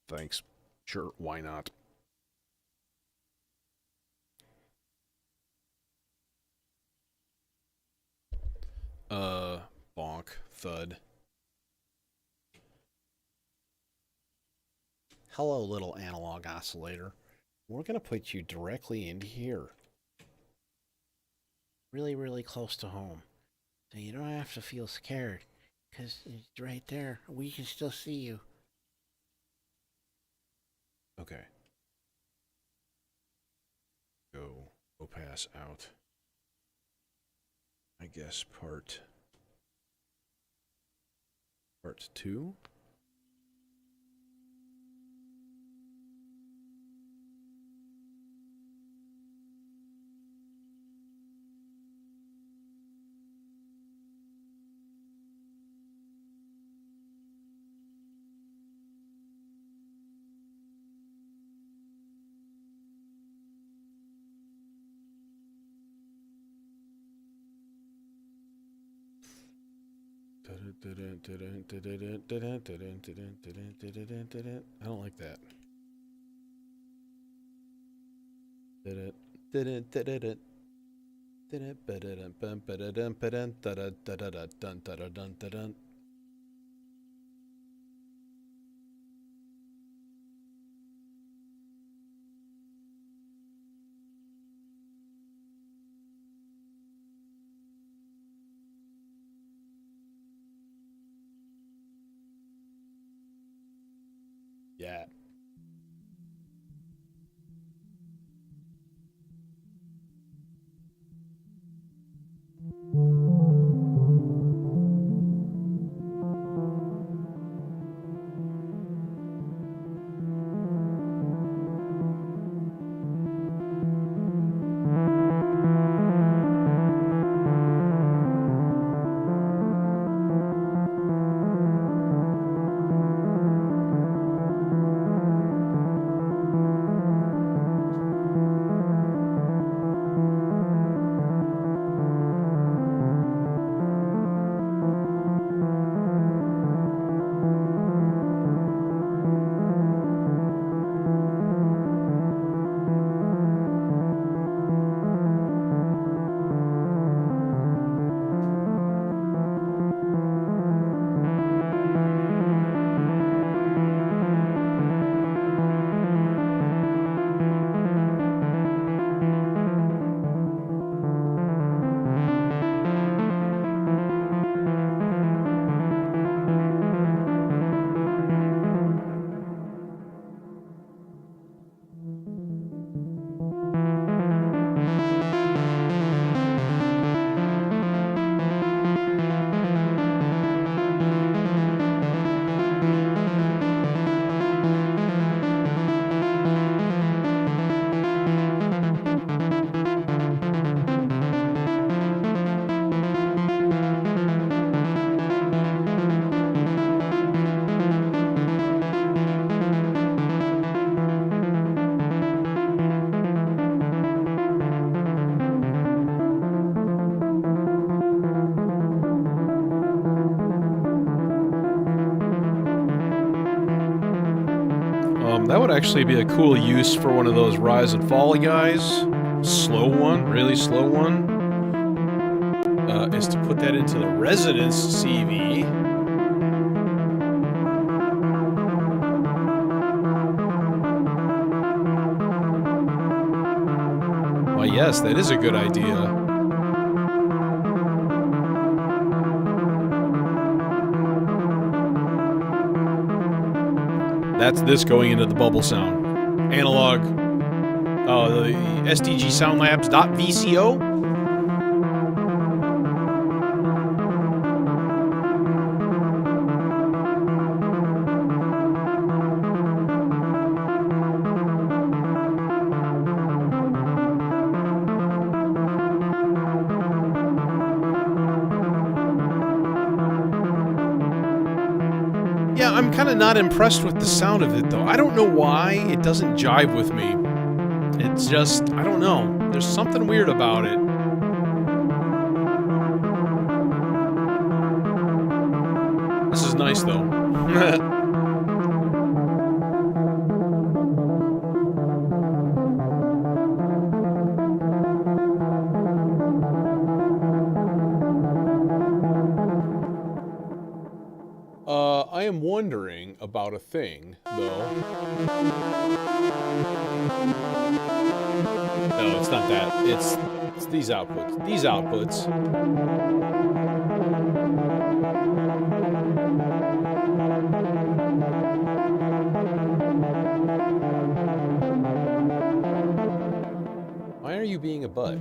Thanks. Sure, why not? Bonk, thud. Hello, little analog oscillator. We're gonna put you directly into here. Really, really close to home. So you don't have to feel scared. Because it's right there. We can still see you. Okay. Go pass out. I guess part 2. I don't like that. Yeah. That would actually be a cool use for one of those rise and fall guys. Slow one, really slow one. Is to put that into the Resonance CV. Why, yes, that is a good idea. That's this going into the bubble sound. Analog. The SDGSoundLabs.VCO. I'm kind of not impressed with the sound of it, though. I don't know why it doesn't jive with me. It's just, I don't know. There's something weird about it. This is nice, though. I am wondering about a thing, though. No, it's not that. It's these outputs. These outputs. Why are you being a butt?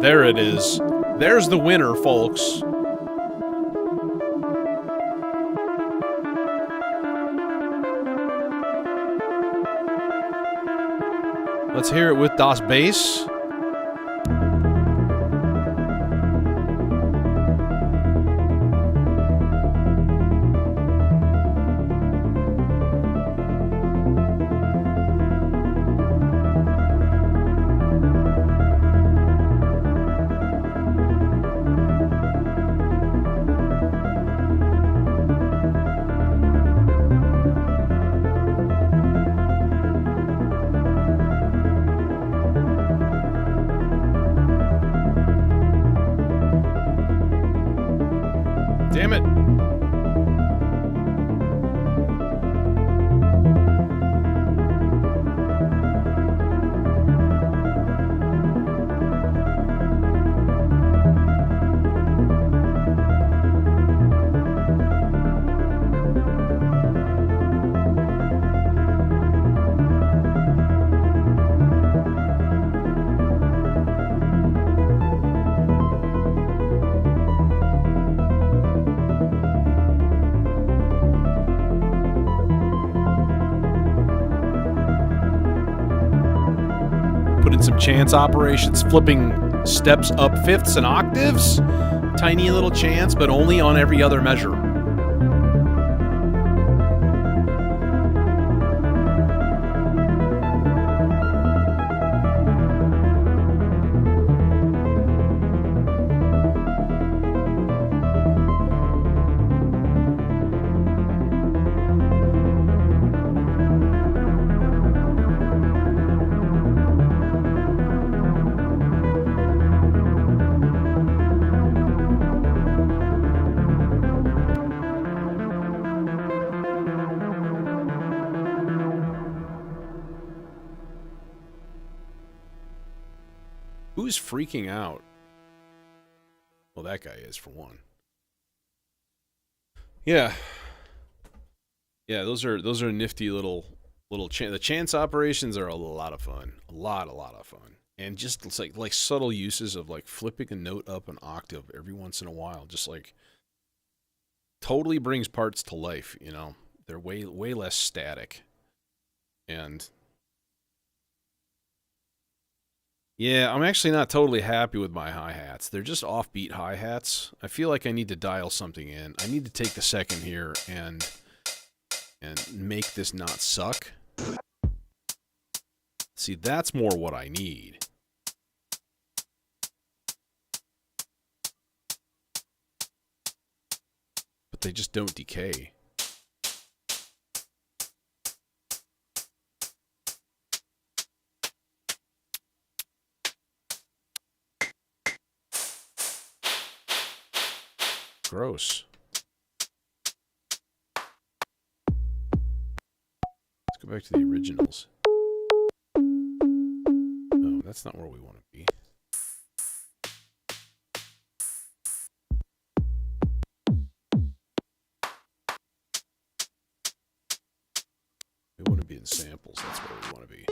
There it is. There's the winner, folks. Let's hear it with Das Bass. Damn it. Put in some chance operations, flipping steps up fifths and octaves. Tiny little chance, but only on every other measure. Who's freaking out? Well, that guy is, for one. Yeah. Yeah, those are nifty little the chance operations are a lot of fun. A lot of fun. And just it's like subtle uses of like flipping a note up an octave every once in a while, just like totally brings parts to life, you know. They're way less static. And yeah, I'm actually not totally happy with my hi-hats. They're just offbeat hi-hats. I feel like I need to dial something in. I need to take a second here and and make this not suck. See, that's more what I need. But they just don't decay. Gross. Let's go back to the originals. No, that's not where we want to be. We want to be in samples. That's where we want to be.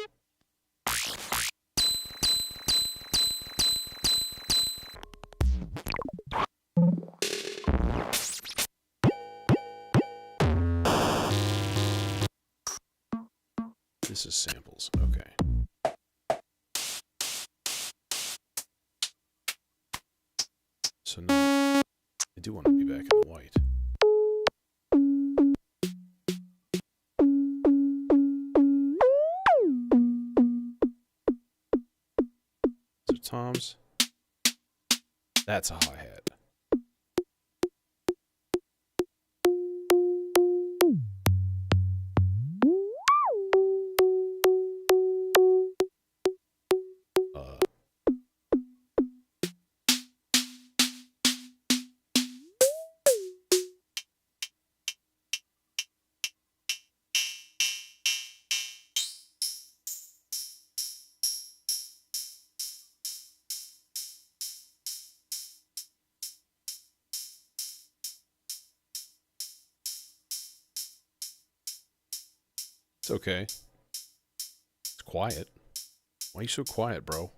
This is samples. Okay. So now I do want to be back in the white. Those are toms. That's a hi-hat. It's okay. It's quiet. Why are you so quiet, bro?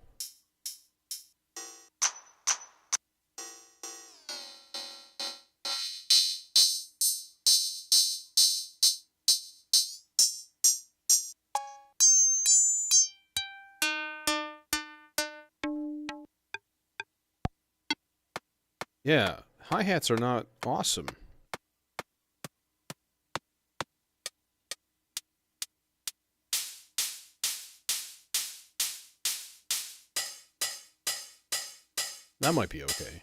Yeah, hi-hats are not awesome. That might be okay.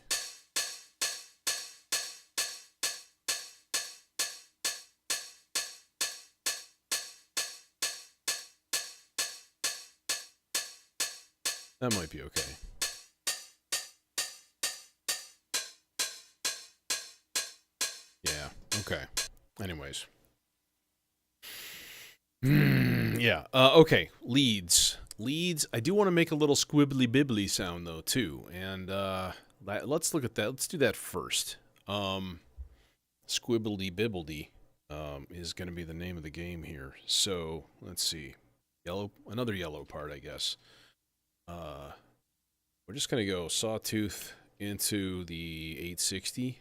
That might be okay. Yeah, okay. Anyways. Yeah, okay. Leads. Leads. I do want to make a little squibbly-bibbly sound, though, too. And let's look at that. Let's do that first. Squibbly-bibbledy is going to be the name of the game here. So, let's see. Yellow. Another yellow part, I guess. We're just going to go sawtooth into the 860.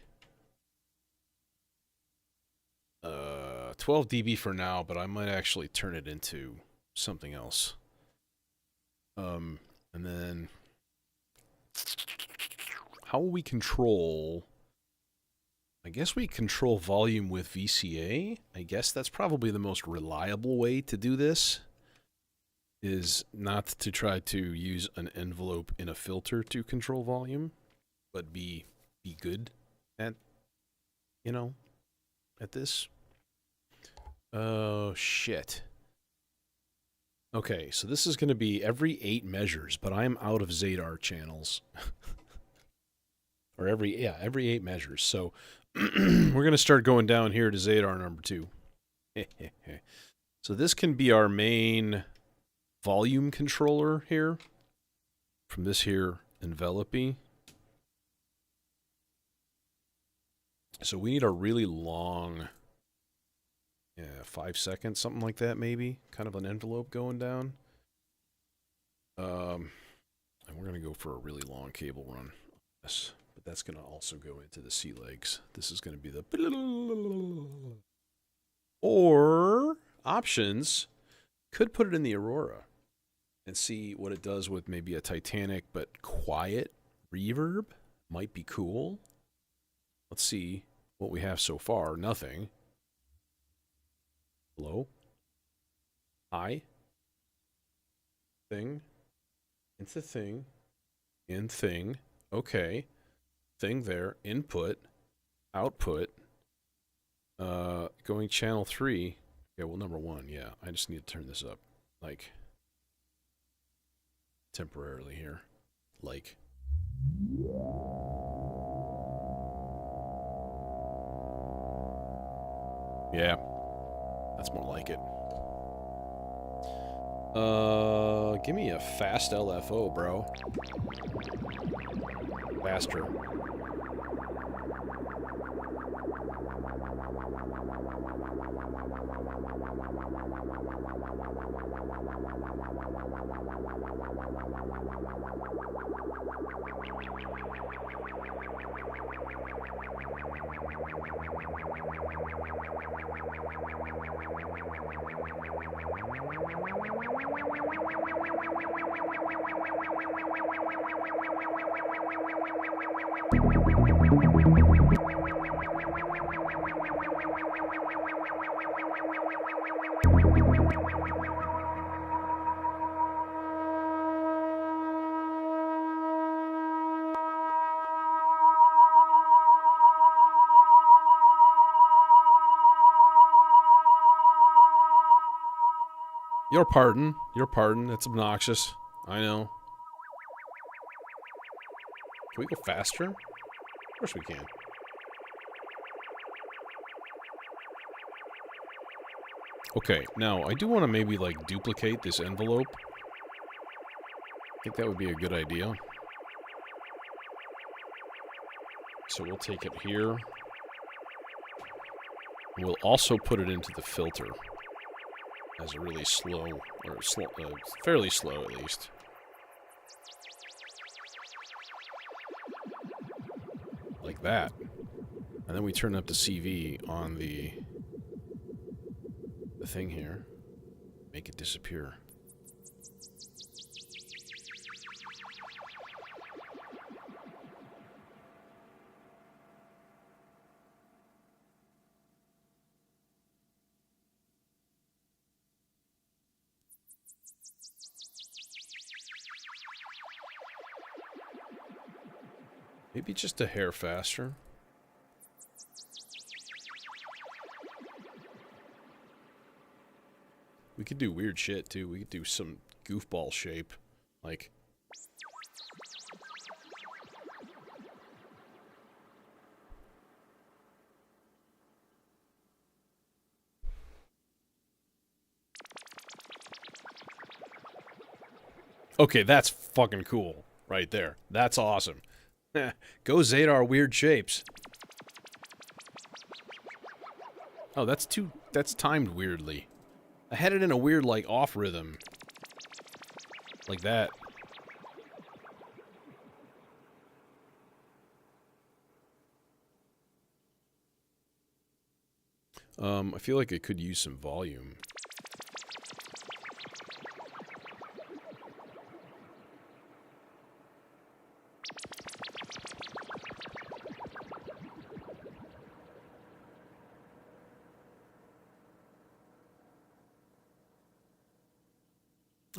12 dB for now, but I might actually turn it into something else. And then how will we control? I guess we control volume with VCA. I guess that's probably the most reliable way to do this, is not to try to use an envelope in a filter to control volume, but be good at, you know, at this. Oh, shit. Okay, so this is going to be every 8 measures, but I am out of Zadar channels. Or every 8 measures. So we're going to start going down here to Zadar number 2. So this can be our main volume controller here. From this here envelopey. So we need a really long... 5 seconds, something like that, maybe. Kind of an envelope going down. And we're going to go for a really long cable run. Yes, but that's going to also go into the C legs. This is going to be the... Or, options, could put it in the Aurora and see what it does with maybe a Titanic but quiet reverb. Might be cool. Let's see what we have so far. Nothing. Hello? Hi? Thing? It's a thing. In thing. Okay. Thing there. Input. Output. Going channel 3. Okay, well, number 1, yeah. I just need to turn this up. Like, temporarily here. Like. Yeah. That's more like it. Give me a fast LFO, bro. Faster. Your pardon. Your pardon. It's obnoxious. I know. Can we go faster? Of course we can. Okay, now, I do want to maybe, like, duplicate this envelope. I think that would be a good idea. So we'll take it here. We'll also put it into the filter. As a really slow, or fairly slow at least. Like that. And then we turn up the CV on the thing here. Make it disappear. Maybe just a hair faster. We could do weird shit, too. We could do some goofball shape. Like... Okay, that's fucking cool. Right there. That's awesome. Go Zadar weird shapes. Oh, that's timed weirdly. I had it in a weird, like, off rhythm. Like that. I feel like it could use some volume.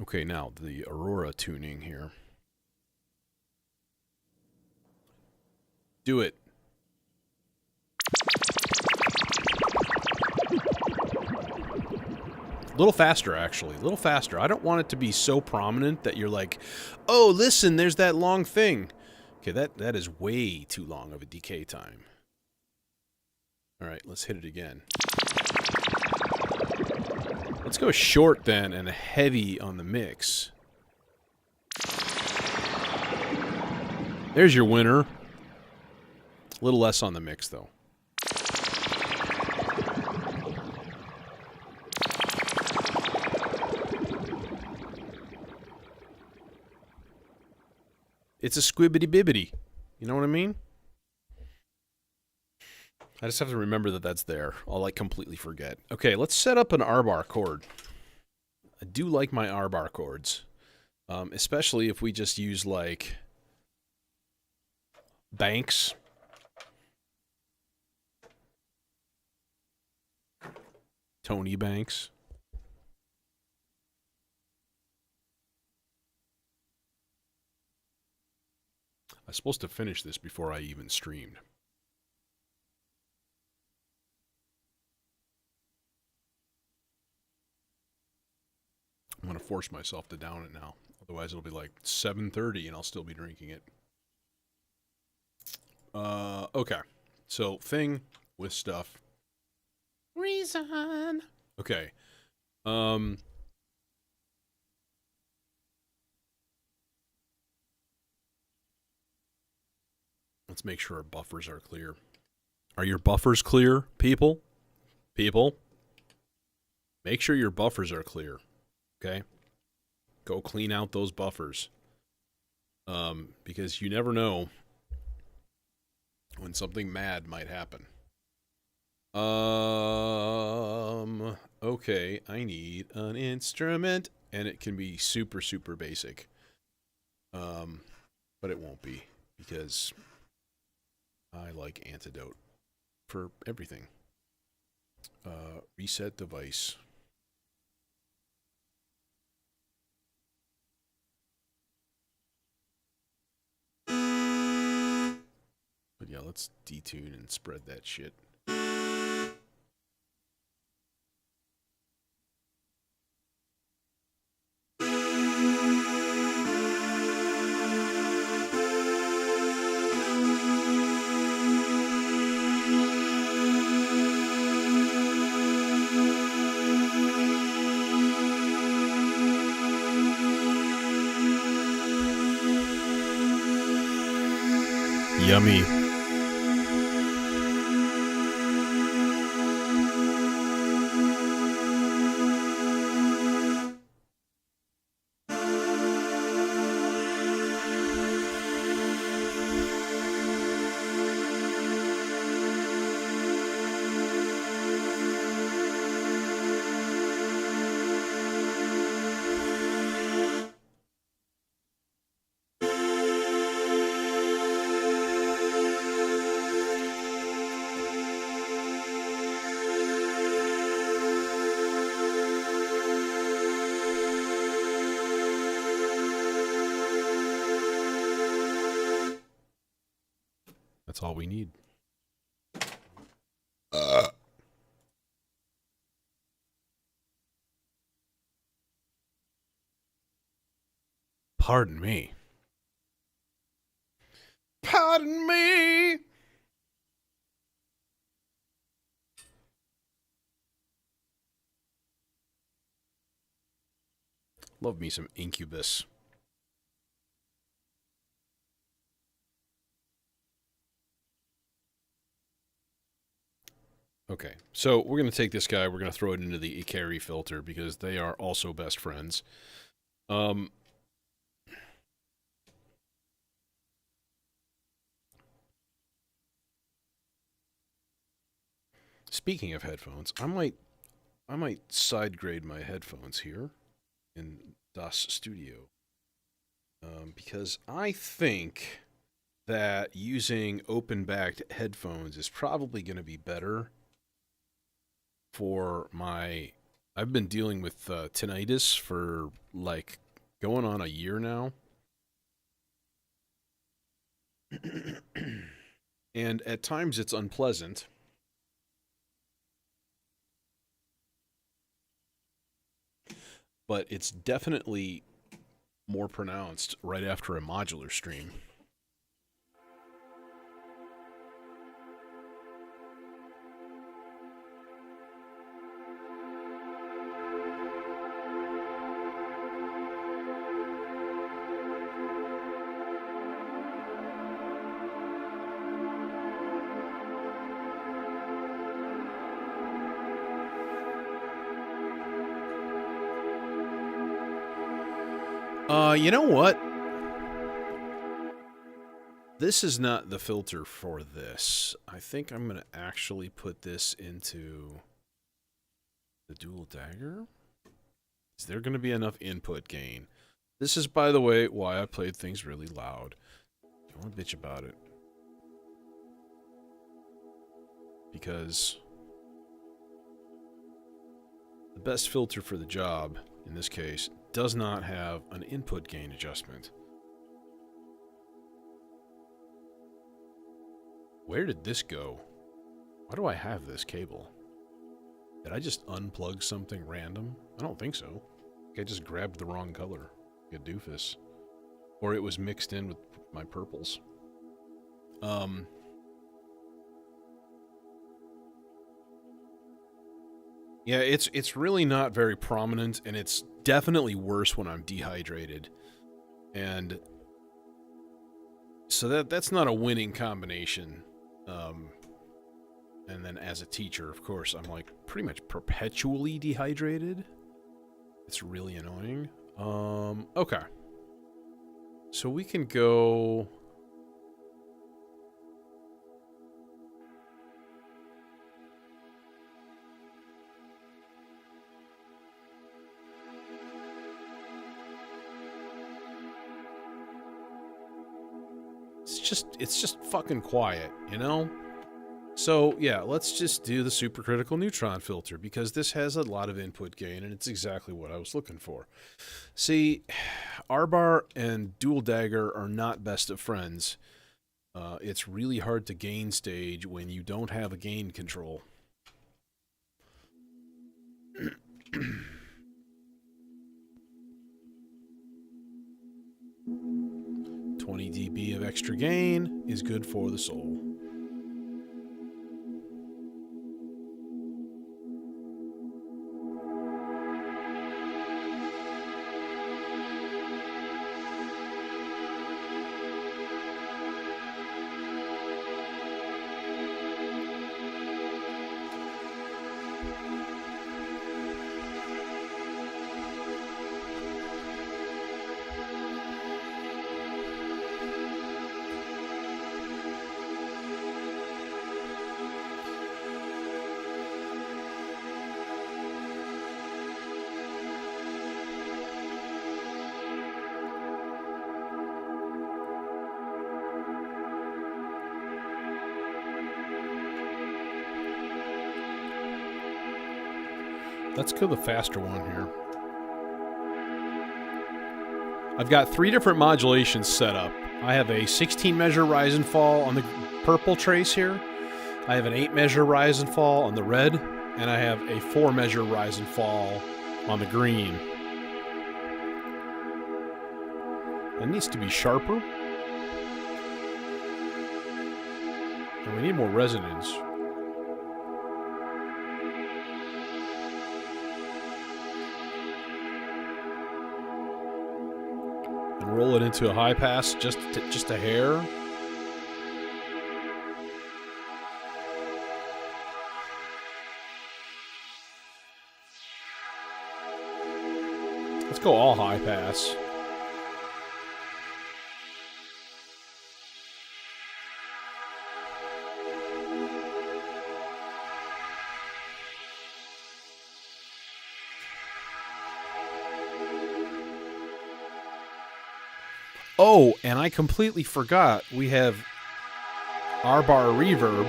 Okay, now, the Aurora tuning here. Do it. A little faster, actually. A little faster. I don't want it to be so prominent that you're like, oh, listen, there's that long thing. Okay, that is way too long of a decay time. Alright, let's hit it again. Let's go short then and heavy on the mix. There's your winner. A little less on the mix though. It's a squibbity bibbity. You know what I mean? I just have to remember that that's there. I'll, like, completely forget. Okay, let's set up an R-bar chord. I do like my R-bar chords. Especially if we just use, like, banks. Tony Banks. I was supposed to finish this before I even streamed. I'm going to force myself to down it now. Otherwise, it'll be like 7:30 and I'll still be drinking it. Okay. So, thing with stuff. Reason. Okay. Let's make sure our buffers are clear. Are your buffers clear, people? People? Make sure your buffers are clear. Okay? Go clean out those buffers. Because you never know when something mad might happen. Okay, I need an instrument, and it can be super, super basic. But it won't be, because I like antidote for everything. Reset device. But yeah, let's detune and spread that shit. Yummy. That's all we need. Pardon me. Pardon me. Love me some Incubus. Okay, so we're going to take this guy, we're going to throw it into the Ikari filter because they are also best friends. Speaking of headphones, I might side grade my headphones here in Das Studio. Because I think that using open-backed headphones is probably going to be better for my... I've been dealing with tinnitus for, like, going on a year now. And at times it's unpleasant. But it's definitely more pronounced right after a modular stream. You know what? This is not the filter for this. I think I'm going to actually put this into the dual dagger. Is there going to be enough input gain? This is, by the way, why I played things really loud. Don't want to bitch about it. Because the best filter for the job, in this case, does not have an input gain adjustment. Where did this go? Why do I have this cable? Did I just unplug something random? I don't think so. I just grabbed the wrong color. You doofus. Or it was mixed in with my purples. Yeah, it's really not very prominent, and it's definitely worse when I'm dehydrated. And so that's not a winning combination. And then as a teacher, of course, I'm like pretty much perpetually dehydrated. It's really annoying. Okay. So we can go... It's just fucking quiet, you know? So, yeah, let's just do the supercritical neutron filter, because this has a lot of input gain, and it's exactly what I was looking for. See, R-bar and dual dagger are not best of friends. It's really hard to gain stage when you don't have a gain control. 20 dB of extra gain is good for the soul. Let's go the faster one here. I've got 3 different modulations set up. I have a 16 measure rise and fall on the purple trace here. I have an 8 measure rise and fall on the red. And I have a 4 measure rise and fall on the green. That needs to be sharper. And we need more resonance. Roll it into a high pass, just a hair. Let's go all high pass. Oh, and I completely forgot we have R-bar reverb.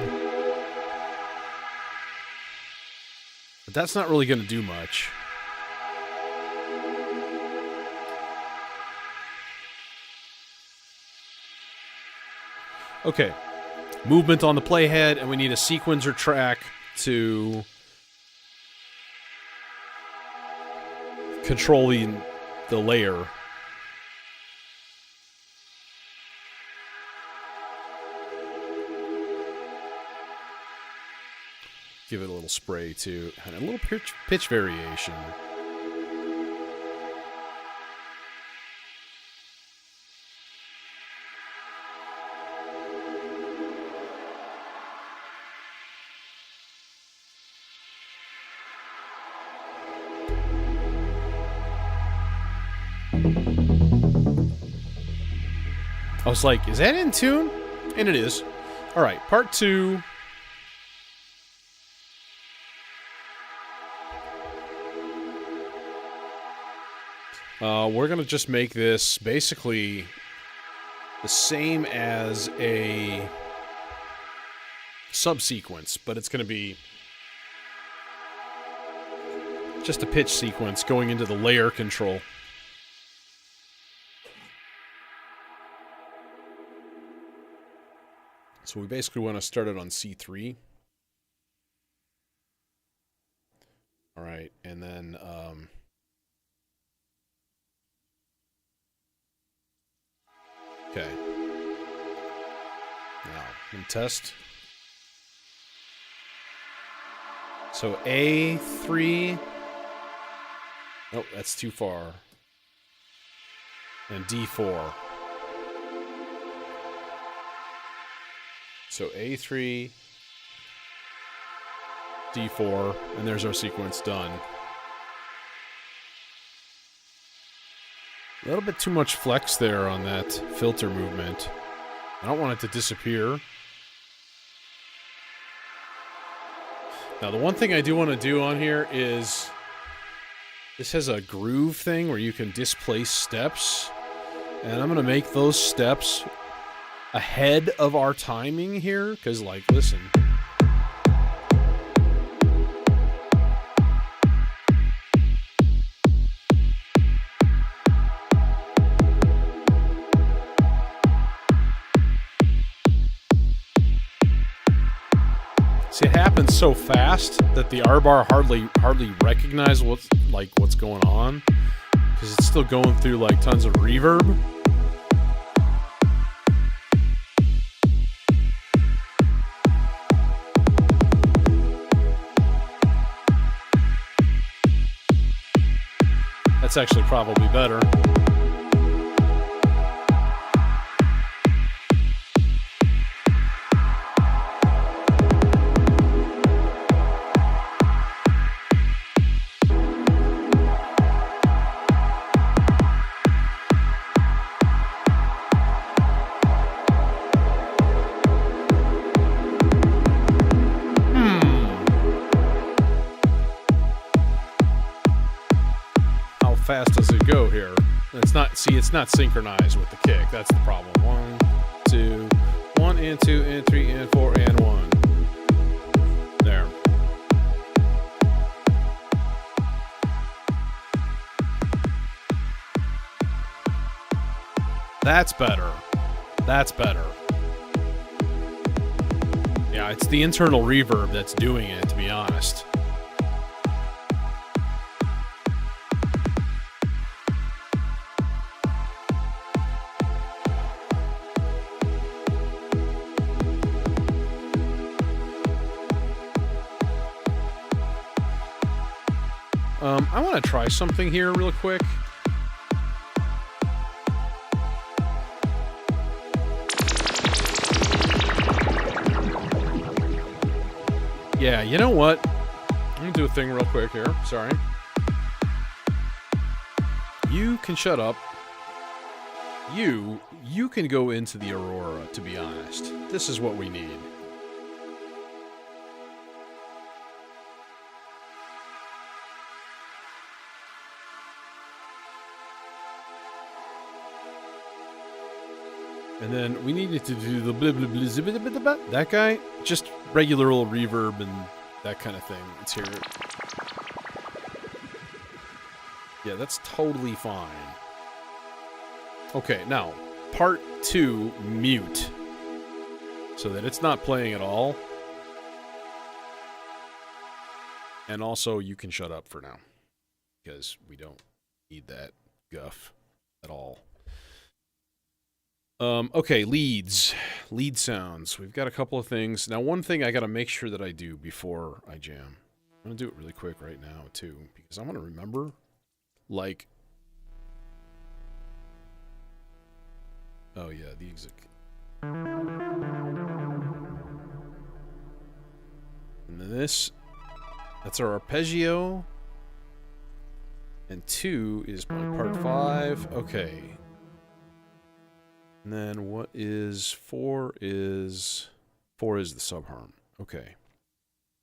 But that's not really going to do much. Okay. Movement on the playhead, and we need a sequencer track to control the layer. Give it a little spray too, and a little pitch variation. I was like, is that in tune? And it is. All right, part 2. We're going to just make this basically the same as a subsequence, but it's going to be Just a pitch sequence going into the layer control. So we basically want to start it on C3. All right, and then okay. Now, and test. So A3. Nope, that's too far. And D4. So A3, D4, and there's our sequence done. A little bit too much flex there on that filter movement. I don't want it to disappear. Now, the one thing I do want to do on here is this has a groove thing where you can displace steps. And I'm going to make those steps ahead of our timing here. Because, like, listen. See, it happens so fast that the R-bar hardly recognizes what's going on, because it's still going through like tons of reverb. That's actually probably better. Fast does it go here? It's not. See, it's not synchronized with the kick. That's the problem. 1, 2, 1 and 2 and 3 and 4 and 1. There. That's better. That's better. Yeah, it's the internal reverb that's doing it, to be honest. I want to try something here real quick. Yeah, you know what? I'm going to do a thing real quick here. Sorry. You can shut up. You can go into the Aurora, to be honest. This is what we need. And then we needed to do the blah, blah, blah, zip, blah, blah, blah. That guy, just regular old reverb and that kind of thing. Let's hear it. Yeah, that's totally fine. Okay, now, part 2, mute. So that it's not playing at all. And also, you can shut up for now. Because we don't need that guff at all. Okay, leads. Lead sounds. We've got a couple of things. Now, one thing I gotta make sure that I do before I jam. I'm gonna do it really quick right now, too. Because I want to remember, like... Oh, yeah, the exec... And then this... That's our arpeggio. And 2 is my part 5. Okay. And then what is 4 is... 4 is the subharm. Okay.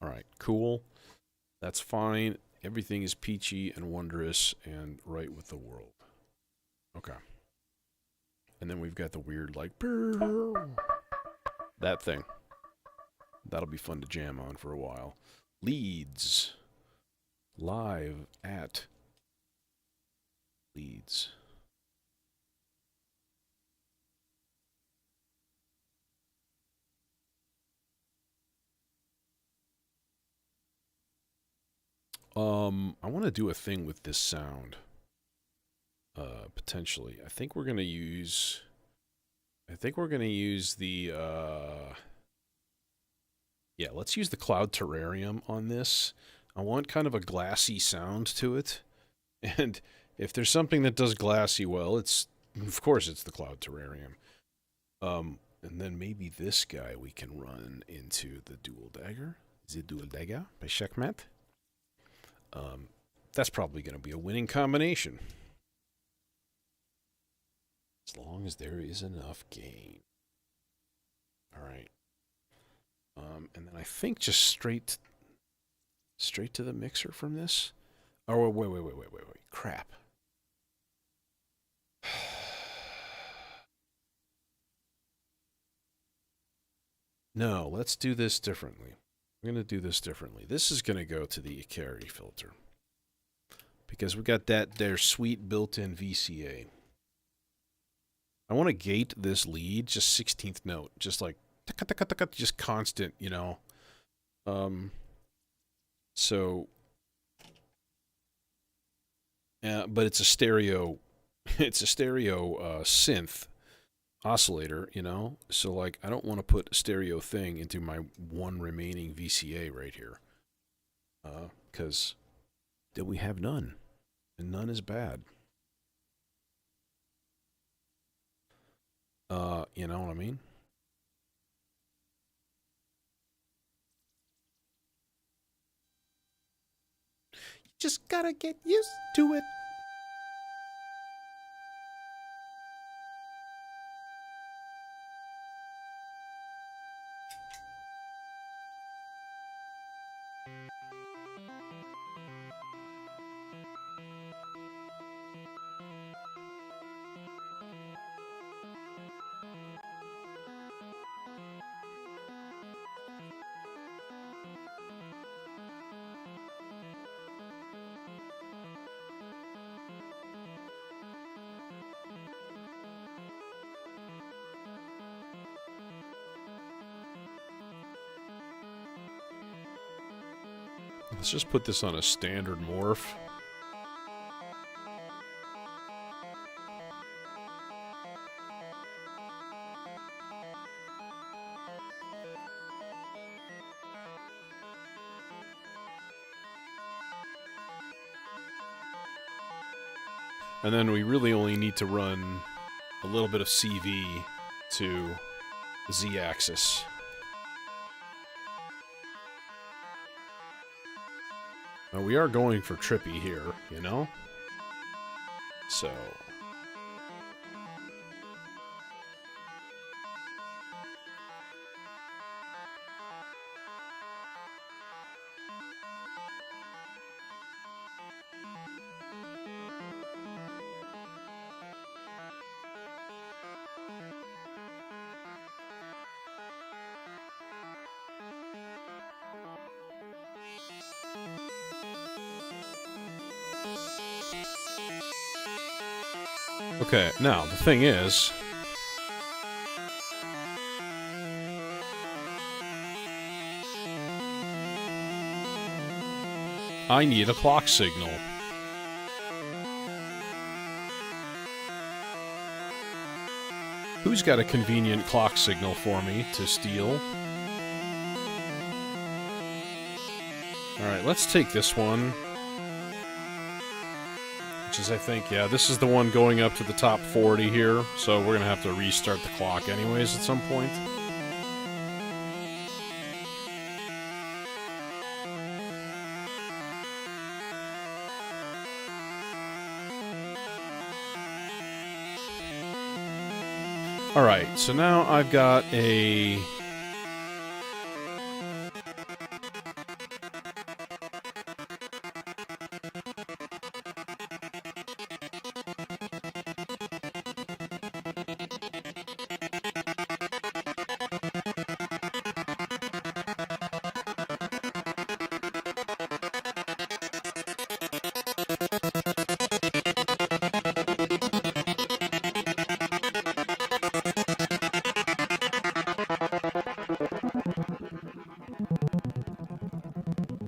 Alright, cool. That's fine. Everything is peachy and wondrous and right with the world. Okay. And then we've got the weird, like... That thing. That'll be fun to jam on for a while. Leads. live at Leeds. I want to do a thing with this sound. Potentially. I think we're gonna use the yeah, let's use the cloud terrarium on this. I want kind of a glassy sound to it. And if there's something that does glassy well, of course it's the cloud terrarium. And then maybe this guy we can run into the dual dagger. The dual dagger by Checkmate. That's probably going to be a winning combination. As long as there is enough gain. Alright. And then I think just straight to the mixer from this. Oh, wait. Crap. No, let's do this differently. We're going to do this differently. This is going to go to the Ikari filter. Because we got that there sweet built-in VCA. I want to gate this lead, just 16th note. Just like, just constant, you know. But it's a stereo, synth oscillator, you know? So, like, I don't want to put a stereo thing into my one remaining VCA right here. Because then we have none. And none is bad. You know what I mean? You just gotta get used to it. Let's just put this on a standard morph. And then we really only need to run a little bit of CV to the Z-axis. Now we are going for trippy here, you know? So... Okay, now, the thing is... I need a clock signal. Who's got a convenient clock signal for me to steal? Alright, let's take this one. Which is, I think, yeah, this is the one going up to the top 40 here, so we're gonna have to restart the clock anyways at some point. Alright, so now I've got a...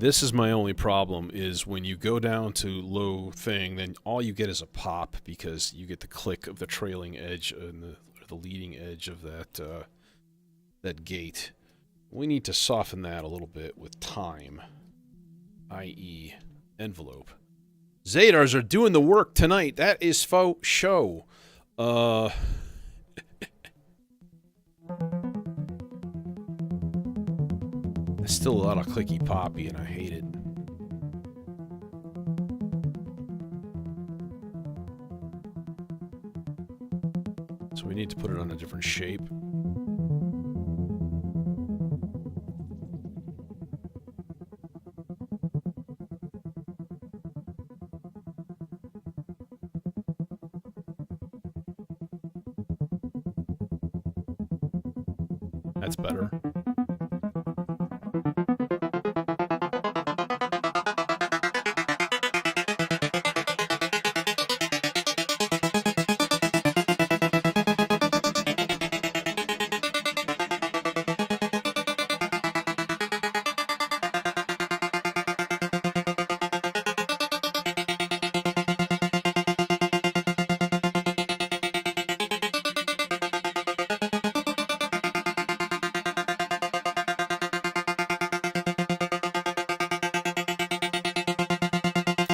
This is my only problem, is when you go down to low thing, then all you get is a pop, because you get the click of the trailing edge and the leading edge of that gate. We need to soften that a little bit with time, i.e. envelope. Zadars are doing the work tonight. That is faux show. There's still a lot of clicky poppy, and I hate it. So we need to put it on a different shape. That's better.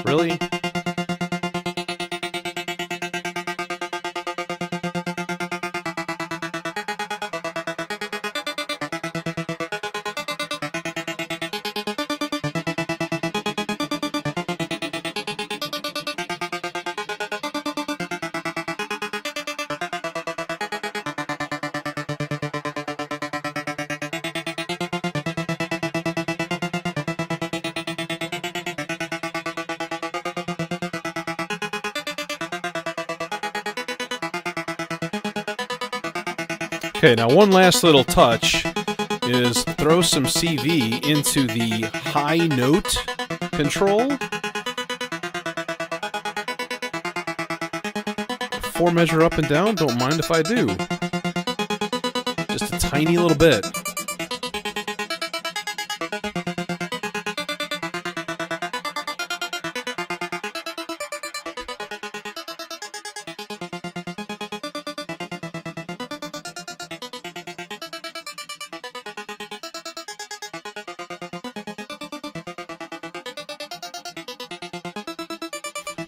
Really? Okay, now one last little touch is throw some CV into the high note control. 4 measure up and down, don't mind if I do. Just a tiny little bit.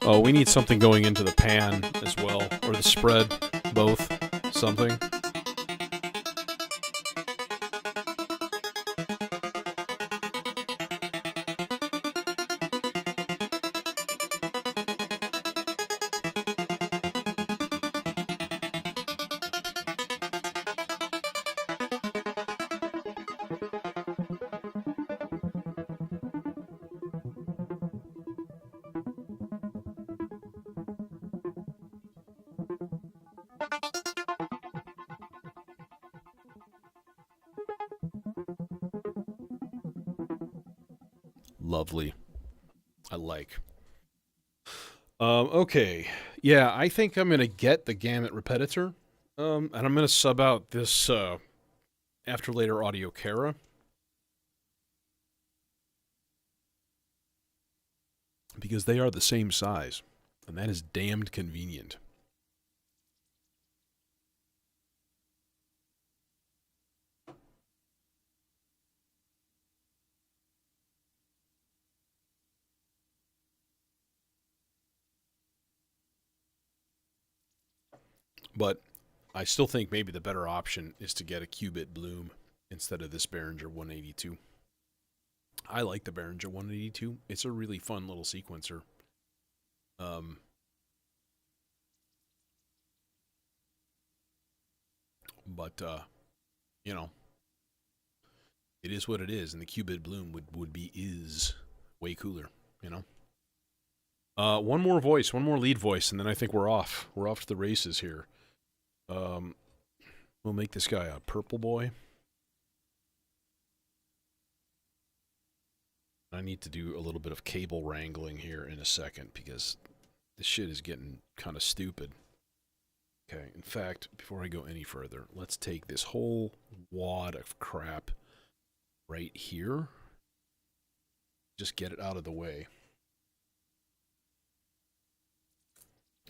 Oh, we need something going into the pan as well, or the spread, both, something. Lovely. I like. Okay. Yeah, I think I'm going to get the gamut repetitor. And I'm going to sub out this After Later Audio Cara. Because they are the same size. And that is damned convenient. But I still think maybe the better option is to get a Qubit Bloom instead of this Behringer 182. I like the Behringer 182. It's a really fun little sequencer. But you know, it is what it is, and the Qubit Bloom is way cooler, you know. One more voice, one more lead voice, and then I think we're off. We're off to the races here. We'll make this guy a purple boy. I need to do a little bit of cable wrangling here in a second because this shit is getting kind of stupid. Okay, in fact, before I go any further, let's take this whole wad of crap right here. just get it out of the way.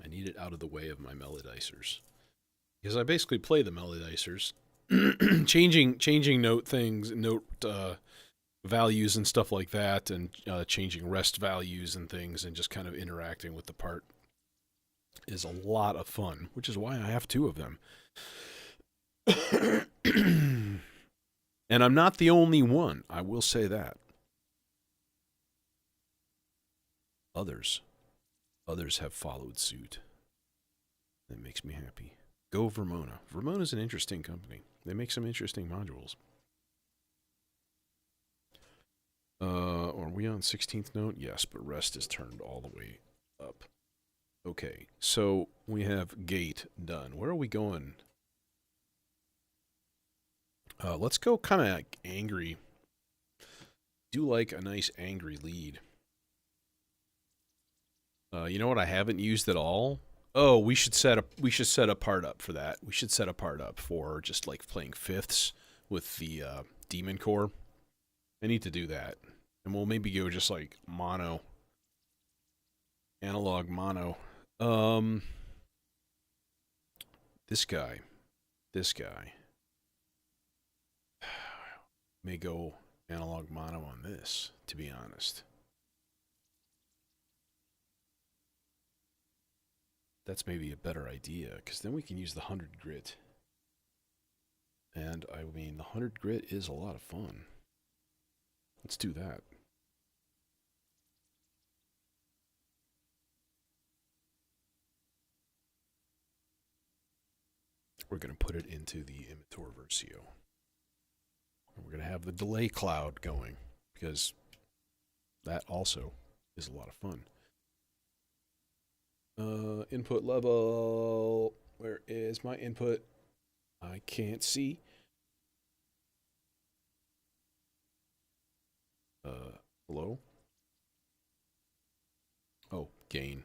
I need it out of the way of my melodicers. Because I basically play the melodicers, changing note things, note values and stuff like that, and changing rest values and things, and just kind of interacting with the part is a lot of fun, which is why I have 2 of them. And I'm not the only one, I will say that. Others have followed suit. That makes me happy. Go Vermona. Vermona's an interesting company. They make some interesting modules. Are we on 16th note? Yes, but rest is turned all the way up. Okay, so we have gate done. Where are we going? Let's go kind of like angry. Do like a nice angry lead. You know what I haven't used at all? Oh, we should set a part up for that. We should set a part up for just like playing fifths with the demon core. I need to do that. And we'll maybe go just like mono. Analog mono. This guy may go analog mono on this, to be honest. That's maybe a better idea, because then we can use the 100 grit. And I mean, the 100 grit is a lot of fun. Let's do that. We're going to put it into the Imitor Versio. And we're going to have the delay cloud going, because that also is a lot of fun. Input level. Where is my input? I can't see. Hello? Oh, gain.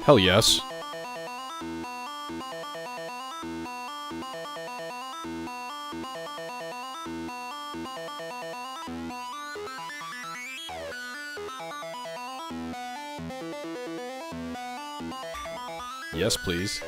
Hell yes. Yes, please.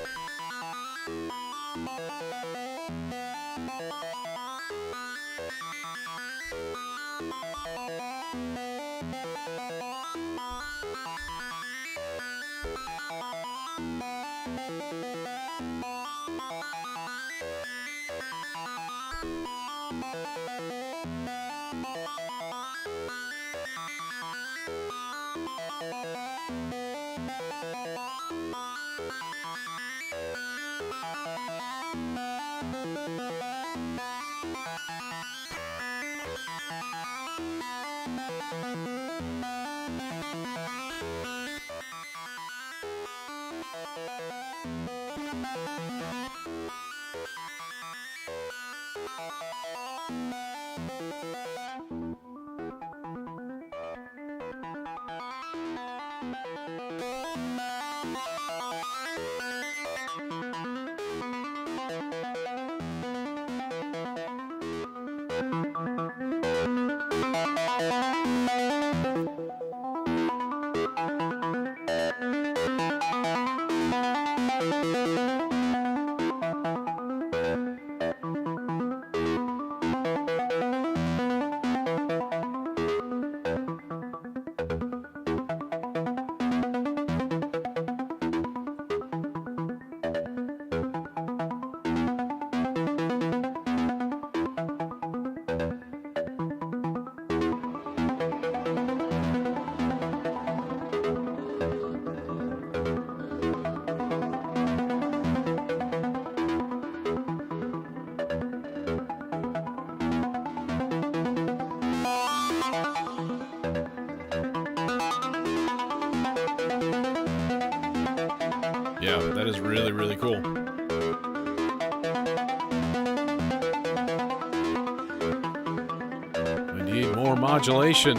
Yeah, that is really, really cool. Need more modulation.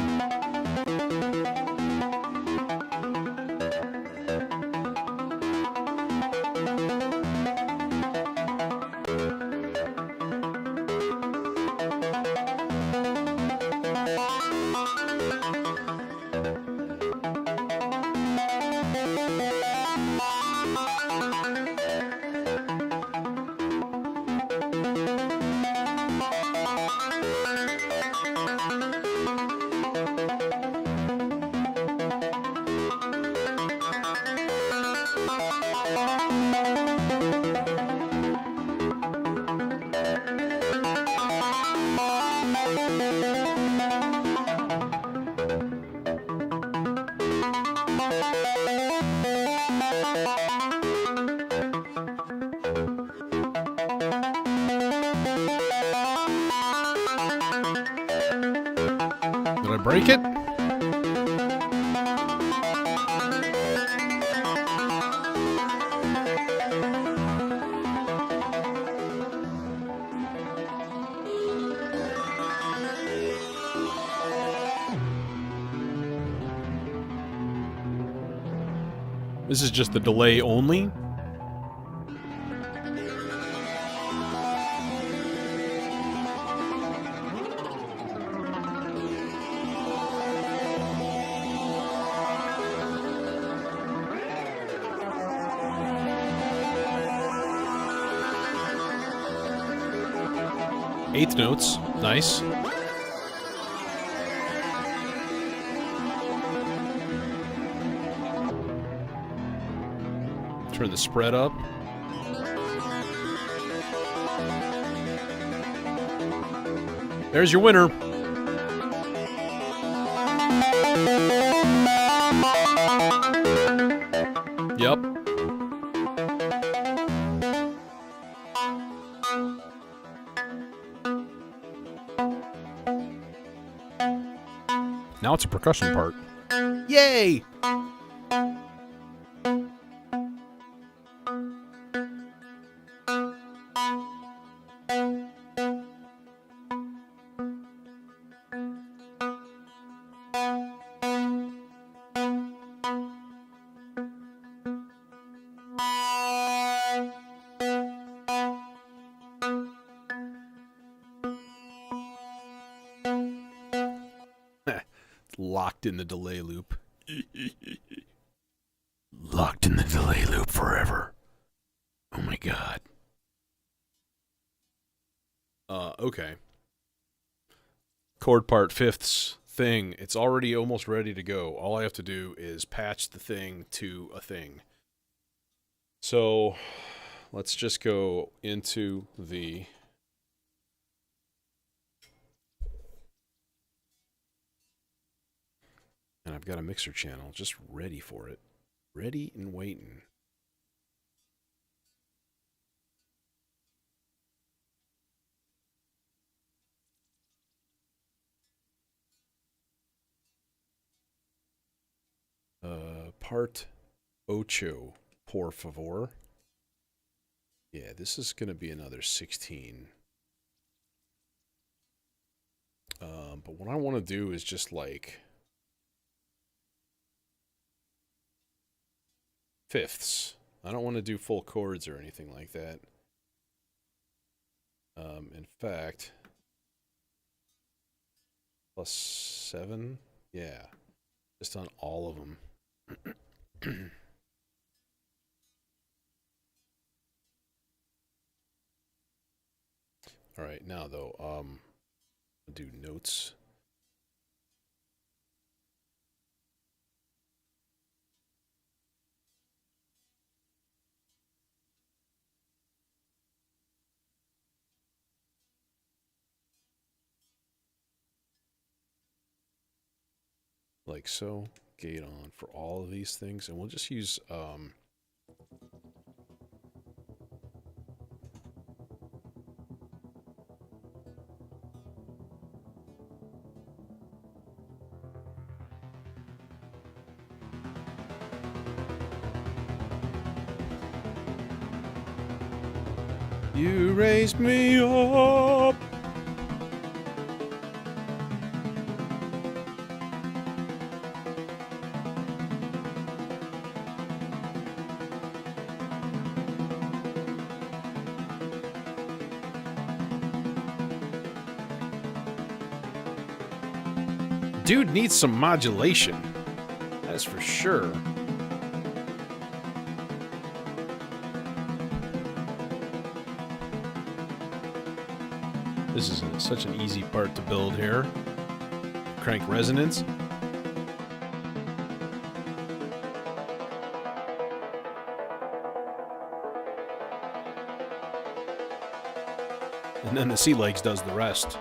Did I break it? This is just the delay only? Eighth notes. Nice. Turn the spread up. There's your winner. Yep. Now it's a percussion part. Yay! Locked in the delay loop. Locked in the delay loop forever. Oh my god. Okay. Chord part fifths thing. It's already almost ready to go. All I have to do is patch the thing to a thing. So, let's just go into the... And I've got a mixer channel just ready for it. Ready and waiting. Part ocho, por favor. Yeah, this is going to be another 16. But what I want to do is just like... fifths. I don't want to do full chords or anything like that. In fact, +7? Yeah. Just on all of them. Alright, now though, I'll do notes. Like so, gate on for all of these things, and we'll just use you raised me up. dude needs some modulation. That's for sure. This is such an easy part to build here. Crank resonance. And then the sea legs does the rest.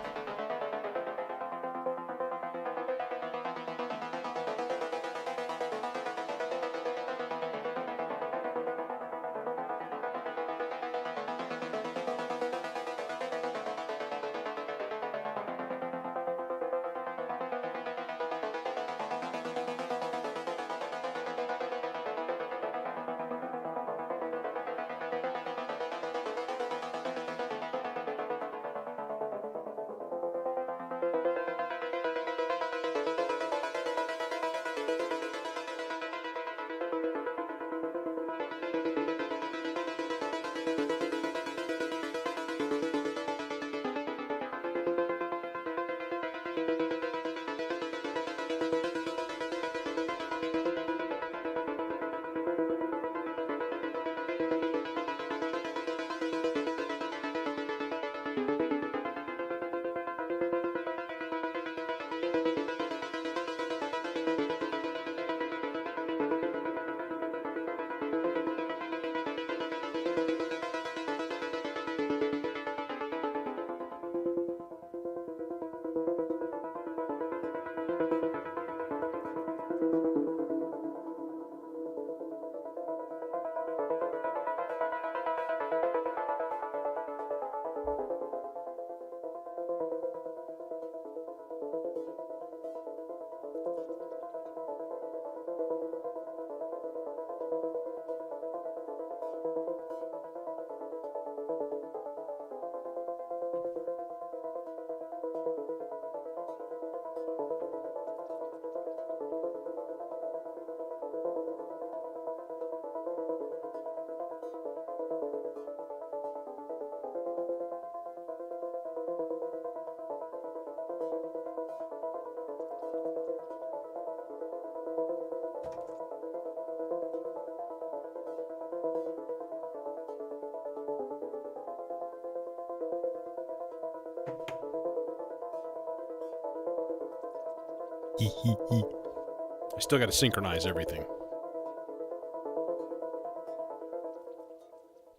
I still got to synchronize everything.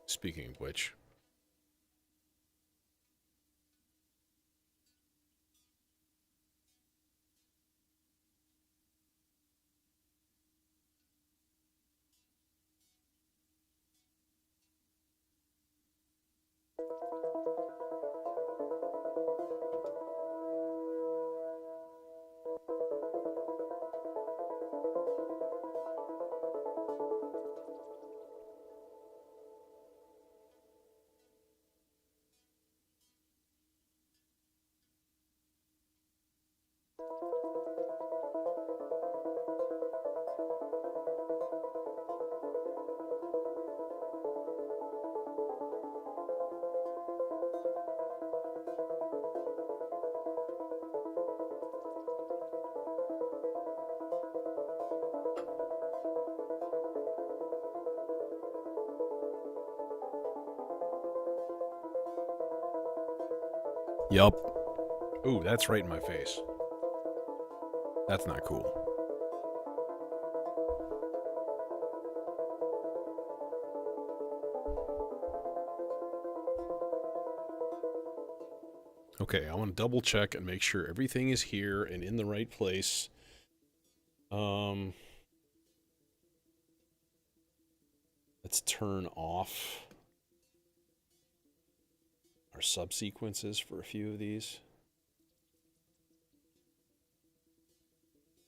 Speaking of which. Yup. Ooh, that's right in my face. That's not cool. Okay, I want to double check and make sure everything is here and in the right place. Let's turn off our subsequences for a few of these.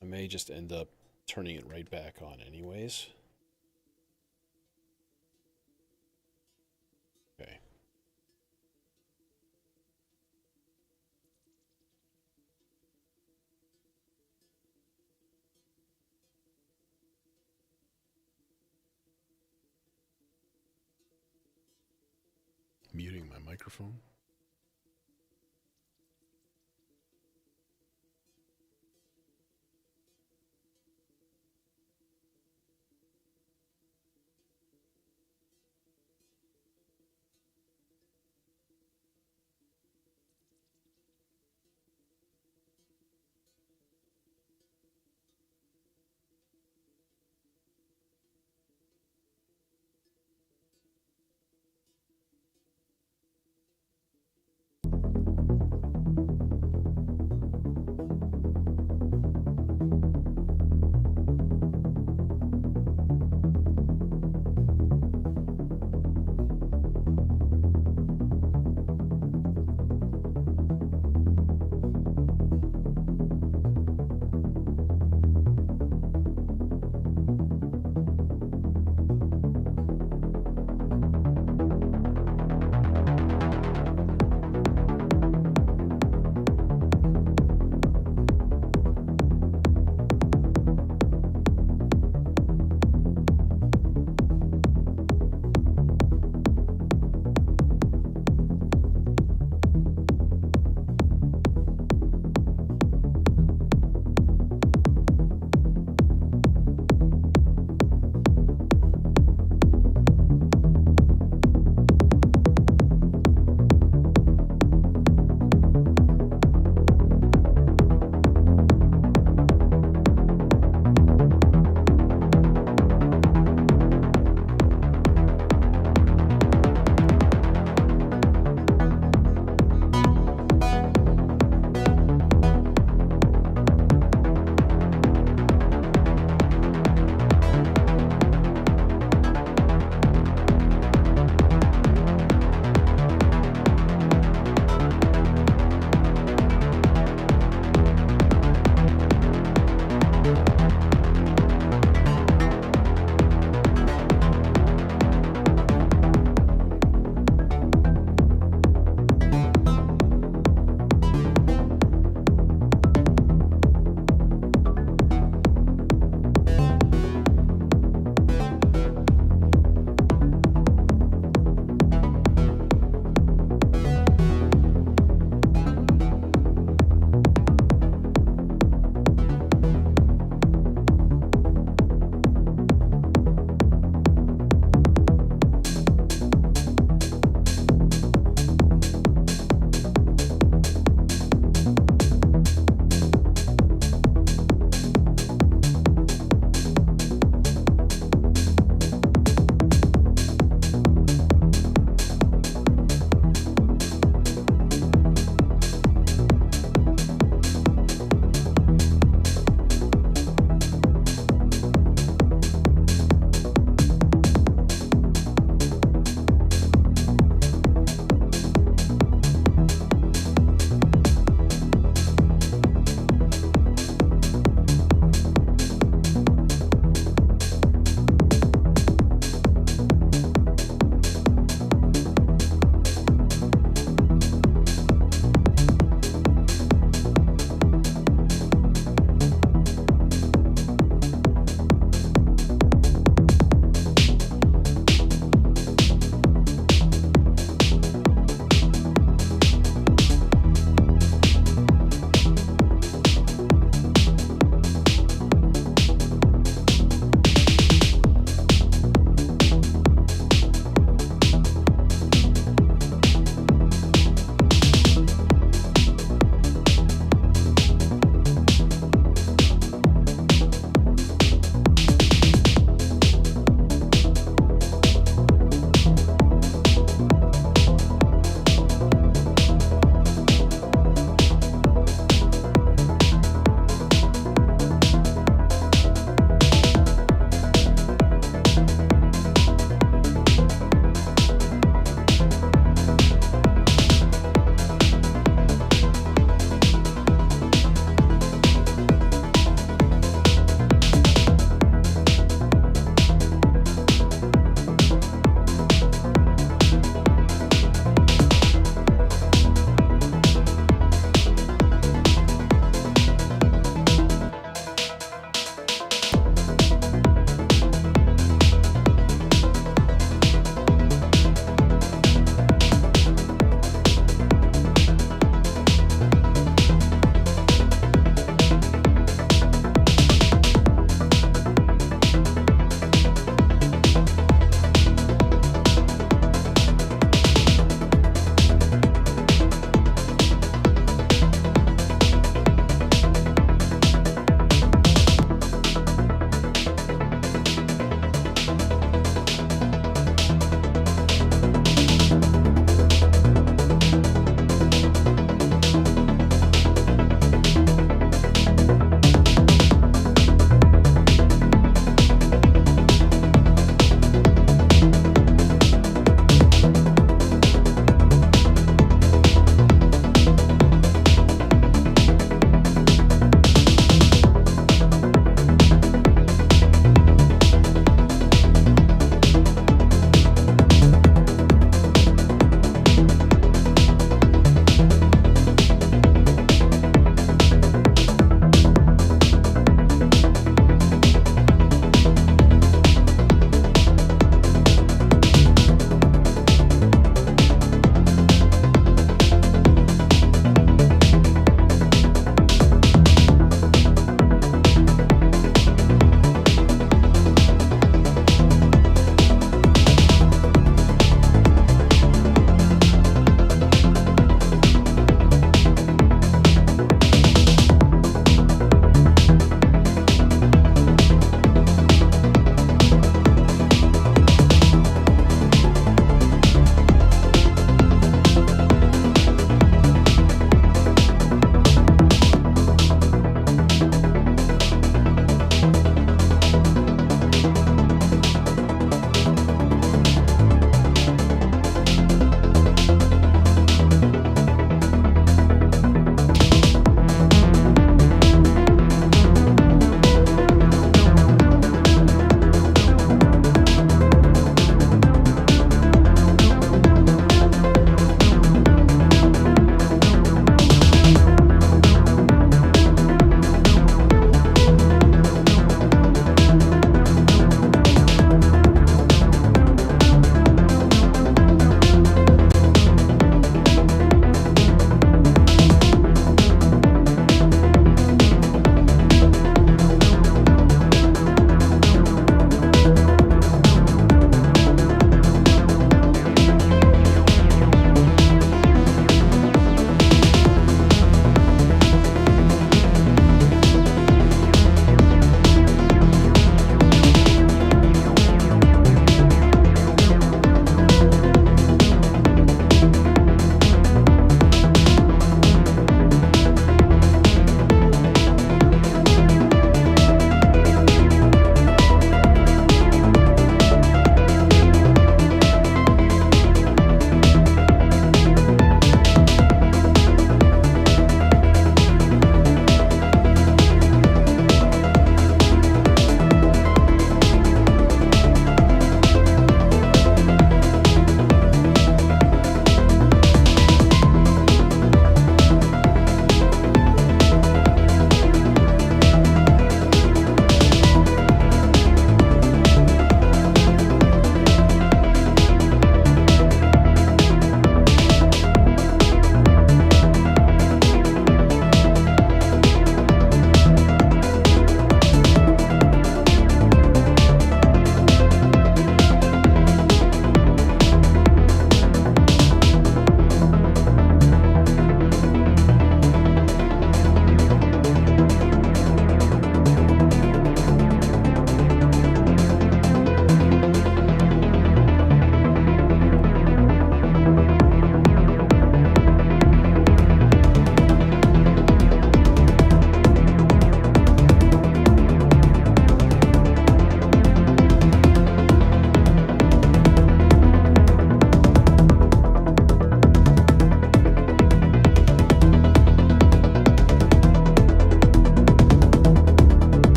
I may just end up turning it right back on anyways. Okay. Muting my microphone.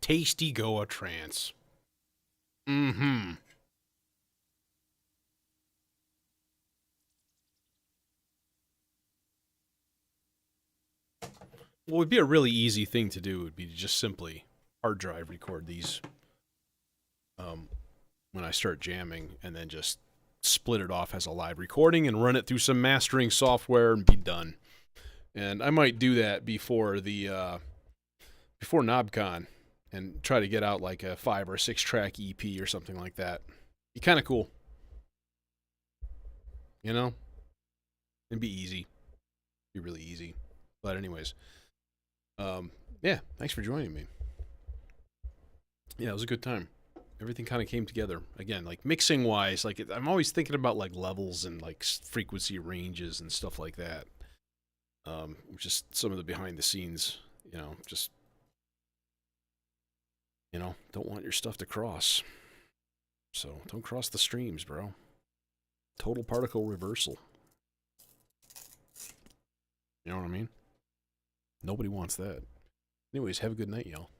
Tasty Goa Trance. Mm-hmm. What would be a really easy thing to do would be to just simply hard drive record these when I start jamming, and then just split it off as a live recording and run it through some mastering software and be done. And I might do that before the before KnobCon and try to get out like a 5 or 6 track EP or something like that. Be kind of cool. You know? It'd be easy. Be really easy. But anyways, yeah, thanks for joining me. Yeah, it was a good time. Everything kind of came together. Again, like mixing wise, like I'm always thinking about like levels and like frequency ranges and stuff like that. Just some of the behind the scenes, you know, just, you know, don't want your stuff to cross. So don't cross the streams, bro. Total particle reversal. You know what I mean? Nobody wants that. Anyways, have a good night, y'all.